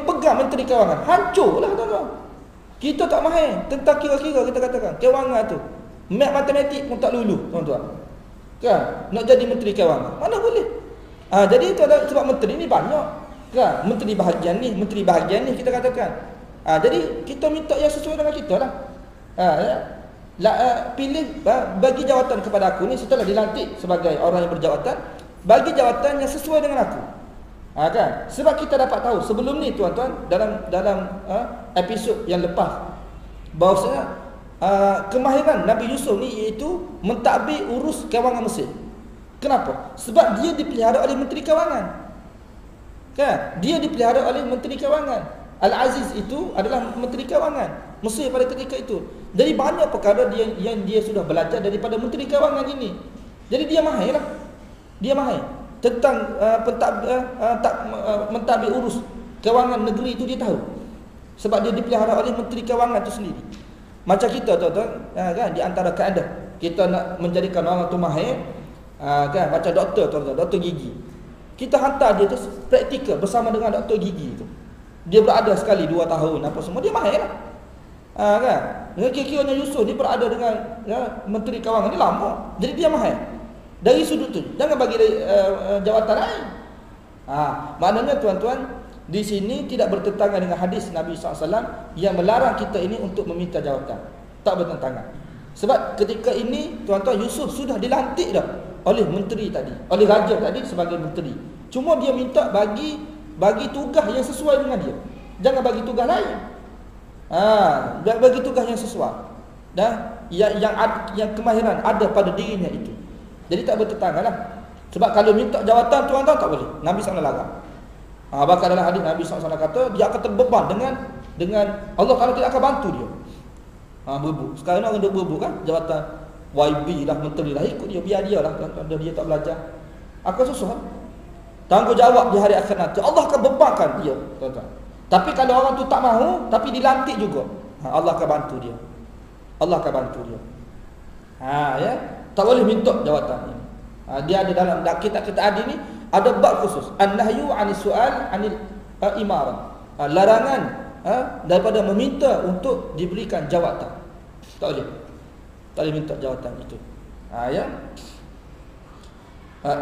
pegang menteri kewangan, hancurlah, tuan-tuan. Kita tak mahir tentang kira-kira, kita katakan kewangan tu, matematik pun tak lulu, tuan-tuan. Kan? Nak jadi menteri kewangan, mana boleh. Jadi tuan-tuan, sebab menteri ni banyak, kan? Menteri bahagian ni kita katakan. Jadi kita minta yang sesuai dengan kita lah. Pilih, bagi jawatan kepada aku ni setelah dilantik sebagai orang yang berjawatan, bagi jawatan yang sesuai dengan aku. Kan? Sebab kita dapat tahu sebelum ni tuan-tuan, dalam episod yang lepas, bahawasanya kemahiran Nabi Yusuf ni iaitu mentadbir urus kewangan Mesir. Kenapa? Sebab dia dipelihara oleh Menteri Kewangan. Kan? Dia dipelihara oleh Menteri Kewangan. Al-Aziz itu adalah Menteri Kewangan Mesir pada ketika itu. Jadi banyak perkara yang dia sudah belajar daripada Menteri Kewangan ini. Jadi dia mahir lah. Dia mahir tentang mentadbir urus kewangan negeri itu, dia tahu. Sebab dia dipelihara oleh Menteri Kewangan itu sendiri. Macam kita tuan-tuan, kan, di antara kaedah kita nak menjadikan orang tu mahir, kan, macam doktor tuan-tuan, doktor gigi. Kita hantar dia tu praktikal bersama dengan doktor gigi tu. Dia berada sekali 2 tahun apa semua, dia mahir lah. Kan? Kira-kiranya Yusuf ni berada dengan Menteri Kewangan ni lama. Jadi dia mahir. Dari sudut tu, jangan bagi jawatan lain. Maknanya tuan-tuan, di sini tidak bertentangan dengan hadis Nabi SAW yang melarang kita ini untuk meminta jawatan. Tak bertentangan. Sebab ketika ini tuan-tuan, Yusuf sudah dilantik dah oleh menteri tadi, oleh raja tadi sebagai menteri. Cuma dia minta bagi tugas yang sesuai dengan dia. Jangan bagi tugas lain. Bagi tugas yang sesuai. Dan yang kemahiran ada pada dirinya itu. Jadi tak bertentangan lah. Sebab kalau minta jawatan tuan-tuan tak boleh. Nabi SAW larang. Bahkan dalam hadis Nabi SAW kata dia akan terbeban dengan Allah Ta'ala tidak akan bantu dia. Berebut. Sekarang orang duk berebut kan, jawatan YB lah, menteri lah, ikut dia, biar dia lah tuan-tuan. Dia tak belajar, akan susah. Tanggungjawab di hari akhirat nanti Allah akan bebankan dia tuan-tuan. Tapi kalau orang tu tak mahu tapi dilantik juga, Allah akan bantu dia. Allah akan bantu dia. Ya. Tak boleh minta jawatan ini. Dia ada dalam kitab-kitab hadis ni ada bab khusus, an-nahyu 'anil su'al 'anil imarah. Larangan daripada meminta untuk diberikan jawatan. Tak boleh. Tak boleh minta jawatan itu. Ya.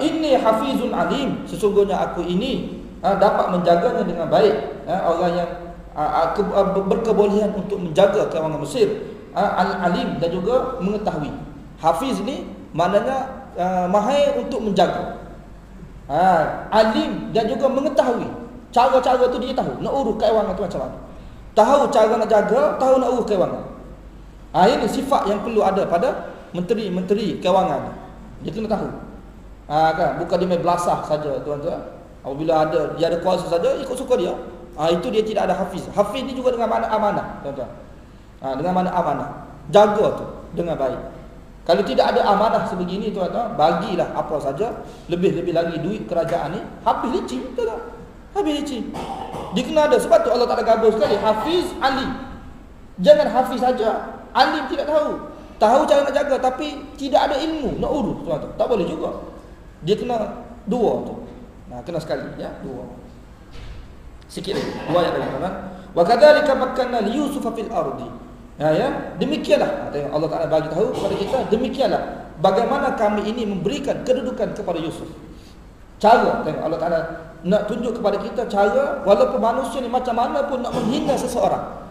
Inni hafizun alim, sesungguhnya aku ini dapat menjaganya dengan baik. Orang yang berkebolehan untuk menjaga kewangan Mesir, al-alim, dan juga mengetahui. Hafiz ni maknanya mahir untuk menjaga, alim dan juga mengetahui. Cara-cara tu dia tahu, nak urus kewangan tu macam mana. Tahu cara nak jaga, tahu nak urus kewangan. Ini sifat yang perlu ada pada menteri kewangan. Dia kena tahu. Kan, bukan dia main belasah saja tuan-tuan. Apabila dia ada kuasa saja ikut suka dia. Itu dia tidak ada hafiz. Hafiz ni juga dengan makna amanah tuan-tuan. Dengan makna amanah. Jaga tu dengan baik. Kalau tidak ada amanah sebegini tuan-tuan, bagilah apa saja, lebih-lebih lagi duit kerajaan ni habis licin tuan-tuan. Habis licin. Dia kena ada, sebab tu Allah Ta'ala gabung sekali hafiz, alim. Jangan hafiz saja, alim tidak tahu. Tahu cara nak jaga tapi tidak ada ilmu nak urus tuan-tuan. Tak boleh juga. Dia kena dua tu. Kena sekali ya, dua. Sikit lagi, dua ayat lagi tuan-tuan. Wa kadzalika makkanna li Yusuf fil ardi. Ya, demikianlah tengok Allah Ta'ala bagi tahu kepada kita, demikianlah bagaimana kami ini memberikan kedudukan kepada Yusuf. Cara tengok Allah Ta'ala nak tunjuk kepada kita cara, walaupun manusia ni macam mana pun nak menghina seseorang,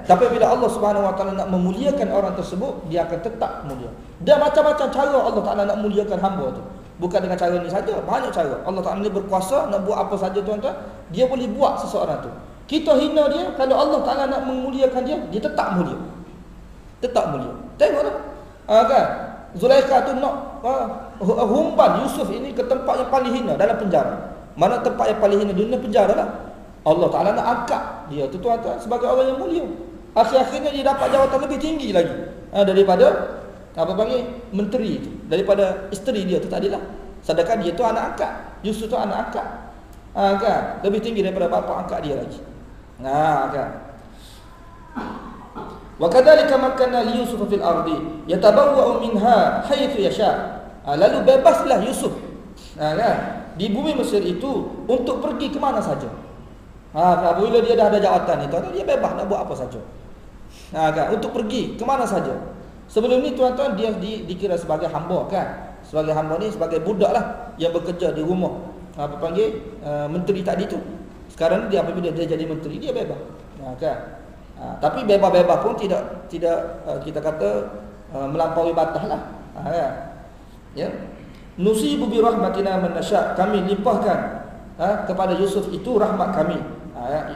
tapi bila Allah Subhanahu Wa Ta'ala nak memuliakan orang tersebut, dia akan tetap mulia. Dan macam-macam cara Allah Ta'ala nak muliakan hamba tu. Bukan dengan cara ni saja, banyak cara. Allah Ta'ala ni berkuasa nak buat apa saja tuan-tuan, dia boleh buat seseorang tu. Kita hina dia, kalau Allah Ta'ala nak memuliakan dia, dia tetap mulia. Tetap mulia. Tengoklah. Kan? Zulaikha tu nak humban Yusuf ini ke tempat yang paling hina, dalam penjara. Mana tempat yang paling hina dunia? Penjara lah. Allah Ta'ala nak angkat dia tu tuan-tuan sebagai orang yang mulia. Akhir-akhirnya dia dapat jawatan lebih tinggi lagi daripada apa panggil menteri itu, daripada isteri dia tu tadilah. Sedangkan dia tu anak angkat. Yusuf tu anak angkat. Kan? Lebih tinggi daripada bapa angkat dia lagi. Kan. Wa kadzalika makkanna li Yusuf fil ardi yatabawwa'u minha haythu yasha. Lalu bebaslah Yusuf kan, di bumi Mesir itu untuk pergi ke mana saja. Apabila dia dah ada jawatan itu, dia bebas nak buat apa saja. Kan, untuk pergi ke mana saja. Sebelum ni tuan-tuan dia dikira sebagai hamba kan. Sebagai hamba ni sebagai budak lah yang bekerja di rumah apa panggil menteri tadi tu. Sekarang dia apabila dia jadi menteri, dia bebas. Kan? Tapi bebas-bebas pun tidak kita kata melampaui batas lah. Ya. Nusibu bi rahmatina man nasya, kami limpahkan kepada Yusuf itu rahmat kami.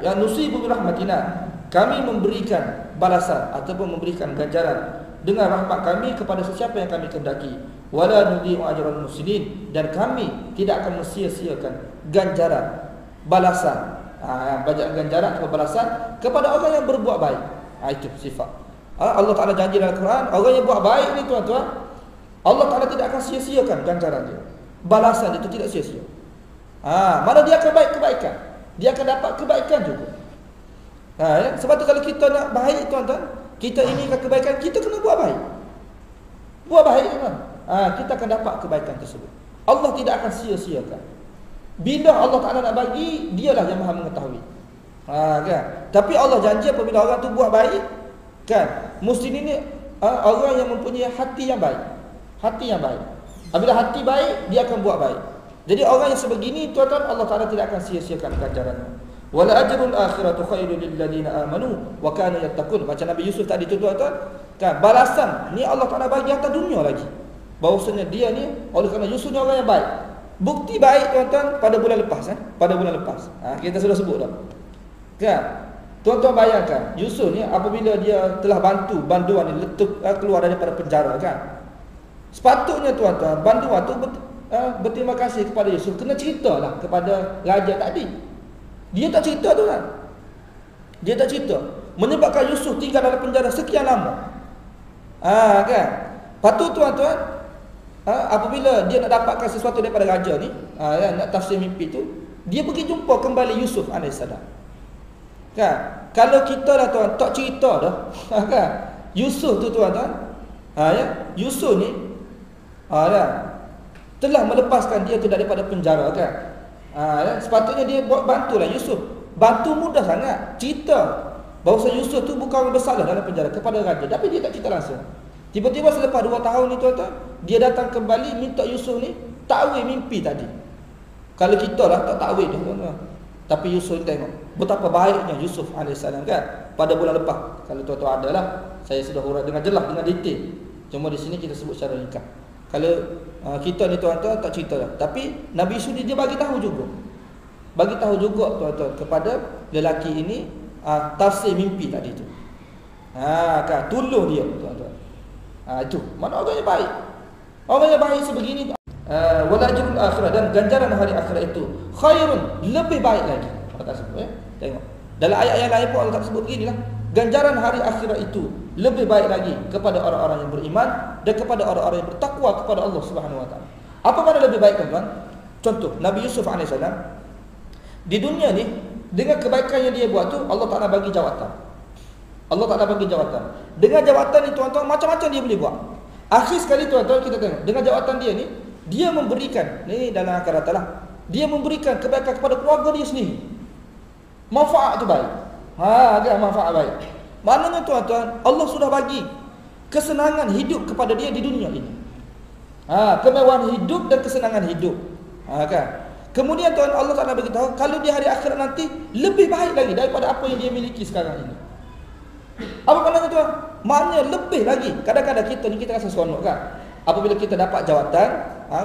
Ya nusibu bi rahmatina, kami memberikan balasan ataupun memberikan ganjaran dengan rahmat kami kepada sesiapa yang kami kehendaki. Wala nudhi'u ajral muhsinin, dan kami tidak akan sia-siakan ganjaran balasan, ganjaran atau balasan kepada orang yang berbuat baik. Itu sifat. Allah Taala janji dalam Al-Quran, orang yang buat baik ni tuan-tuan, Allah Taala tidak akan sia-siakan ganjaran dia. Balasan itu tidak sia-sia. Mana dia akan baik kebaikan, dia akan dapat kebaikan juga. Ya? Sebab tu kalau kita nak baik tuan-tuan, kita inginkan kebaikan, kita kena buat baik. Buat baik tuan. Kita akan dapat kebaikan tersebut. Allah tidak akan sia-siakan. Bila Allah Taala nak bagi, dialah yang Maha mengetahui. Kan? Tapi Allah janji apabila orang tu buat baik, kan? Muslim ini orang yang mempunyai hati yang baik. Hati yang baik. Apabila hati baik, dia akan buat baik. Jadi orang yang sebegini tuan-tuan, Allah Taala tidak akan sia-siakan ganjarannya. Wala ajrul akhiratu khairul lil ladina amanu wa kanu yattaqun. Macam Nabi Yusuf tadi tu tuan-tuan, kan? Balasan ni Allah Taala bagi atas dunia lagi. Bahawasanya dia ni, oleh kerana Yusuf ni orang yang baik. Bukti baik tuan-tuan pada bulan lepas, pada bulan lepas. Kita sudah sebut dah. Kan? Tuan-tuan bayangkan, Yusuf ni apabila dia telah bantu banduan ni keluar daripada penjara, kan? Sepatutnya tuan-tuan, banduan tu berterima kasih kepada Yusuf, kena ceritalah kepada raja tadi. Dia tak cerita tu kan. Dia tak cerita. Menyebabkan Yusuf tinggal dalam penjara sekian lama. Kan? Patut tuan-tuan, apabila dia nak dapatkan sesuatu daripada raja ni, nak tafsir mimpi tu, dia pergi jumpa kembali Yusuf alaihissalam. Kan? Kalau kita lah tuan, tak cerita dah. Kan? Yusuf tu tuan-tuan, Yusuf ni telah melepaskan dia tu daripada penjara, kan? Sepatutnya dia buat bantulah Yusuf. Bantu mudah sangat. Cerita bahawa Yusuf tu bukan orang bersalah dalam penjara kepada raja, tapi dia tak cerita langsung. Tiba-tiba selepas 2 tahun ni tuan-tuan, dia datang kembali minta Yusuf ni takwil mimpi tadi. Kalau kita lah tak takwil dah tuan-tuan. Tapi Yusuf tengok betapa baiknya Yusuf alaihissalam, kan? Pada bulan lepas. Kalau tuan-tuan ada lah, saya sudah uraikan dengan jelas, dengan detail. Cuma di sini kita sebut secara ringkas. Kalau kita ni tuan-tuan tak cerita dah. Tapi Nabi Yusuf dia bagi tahu juga. Bagi tahu juga tuan-tuan kepada lelaki ini tafsir mimpi tadi tu. Kan? Tolong dia tuan-tuan. Itu mana orang yang baik. Orang yang baik sebegini. Wala ajrul akhirah, dan ganjaran hari akhirat itu khairun, lebih baik lagi. Allah tak sebut, tengok. Dalam ayat yang lain pun Allah tak sebut beginilah. Ganjaran hari akhirat itu lebih baik lagi kepada orang-orang yang beriman dan kepada orang-orang yang bertakwa kepada Allah Subhanahu Wa Taala. Apa makna lebih baik tuan-tuan? Contoh Nabi Yusuf alaihissalam di dunia ni, dengan kebaikan yang dia buat tu, Allah Taala bagi jawatan. Allah Taala bagi jawatan. Dengan jawatan ni tuan-tuan, macam-macam dia boleh buat. Akhir sekali tuan-tuan, kita tengok dengan jawatan dia ni, dia memberikan ni dalam akhirat lah, dia memberikan kebaikan kepada keluarga dia sendiri. Manfaat tu baik. Kan, manfaat baik. Maknanya tuan-tuan, Allah sudah bagi kesenangan hidup kepada dia di dunia ini. Kemewahan hidup dan kesenangan hidup. Kan? Kemudian tuan, Allah Taala beritahu kalau di hari akhirat nanti lebih baik lagi daripada apa yang dia miliki sekarang ini. Apa maknanya tuan? Maknanya lebih lagi. Kadang-kadang kita ni kita rasa seronok, kan? Apabila kita dapat jawatan,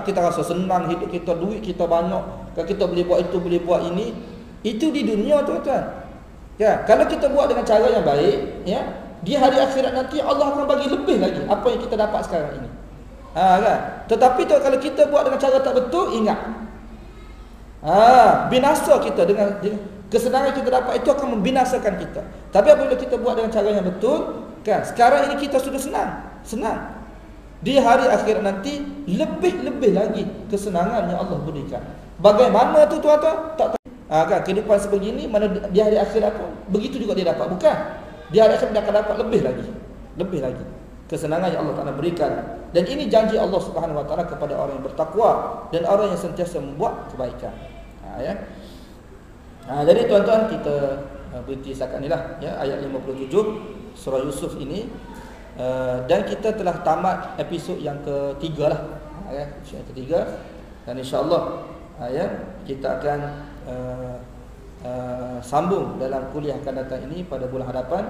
kita rasa senang hidup kita, duit kita banyak, kita boleh buat itu, boleh buat ini. Itu di dunia tuan-tuan. Ya, kalau kita buat dengan cara yang baik, ya, di hari akhirat nanti Allah akan bagi lebih lagi apa yang kita dapat sekarang ini. Kan? Tetapi tuan, kalau kita buat dengan cara tak betul, ingat. Binasa kita dengan kesenangan kita dapat itu akan membinasakan kita. Tapi apabila kita buat dengan cara yang betul, kan? Sekarang ini kita sudah senang. Di hari akhirat nanti lebih-lebih lagi kesenangan yang Allah berikan. Bagaimana tu tuan-tuan? Tak tahu. Kan? Kehidupan sebegini, mana di hari akhirat pun begitu juga dia dapat. Bukan. Di hari akhirat dia akan dapat lebih lagi kesenangan yang Allah Taala berikan. Dan ini janji Allah Subhanahu Wa Taala kepada orang yang bertakwa dan orang yang sentiasa membuat kebaikan. Jadi tuan-tuan, kita berhenti setakat inilah, ya, ayat 57 surah Yusuf ini. Dan kita telah tamat episod yang ketiga lah, episod yang ketiga. Dan insya-Allah kita akan sambung dalam kuliah akan datang ini pada bulan hadapan,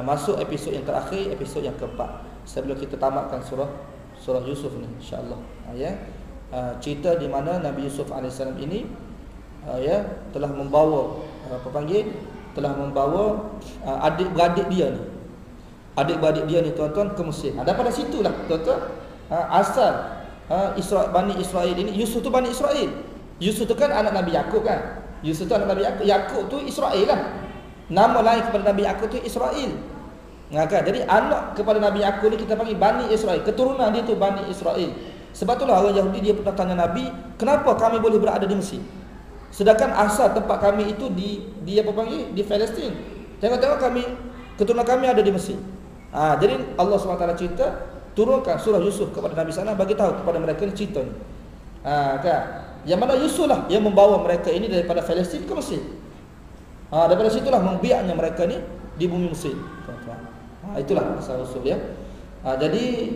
masuk episod yang terakhir, episod yang keempat, sebelum kita tamatkan surah Yusuf ni insya-Allah. Cerita di mana Nabi Yusuf alaihissalam ini ya, telah membawa telah membawa adik-beradik dia ni. Adik-beradik dia ni tuan-tuan ke Mesir. Daripada situlah tuan-tuan asal Bani Israel ini. Yusuf tu Bani Israel. Yusuf tu kan anak Nabi Yaqub kan. Yusuf tu anak Nabi Yaqub. Yaqub tu Israel lah. Nama lain kepada Nabi Yaqub tu Israel. Kan? Jadi anak kepada Nabi Yaqub ni kita panggil Bani Israel. Keturunan dia tu Bani Israel. Sebab itulah orang Yahudi dia pernah tanya Nabi, kenapa kami boleh berada di Mesir? Sedangkan asal tempat kami itu di apa panggil? Di Palestin. Tengok-tengok kami, keturunan kami ada di Mesir. Jadi Allah SWT cerita, turunkan surah Yusuf kepada Nabi sana, bagi tahu kepada mereka ni cerita ni. Kan? Yang mana Yusuf lah yang membawa mereka ini daripada Palestin ke Mesir. Daripada situlah membiaknya mereka ni di bumi Mesir. Itulah asal usul dia. Jadi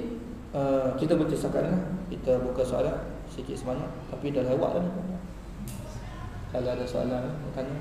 kita berhenti setakat ni lah. Kita buka soalan sikit sebanyak, tapi dah lewat dah ni. Kalau ada soalan tanya.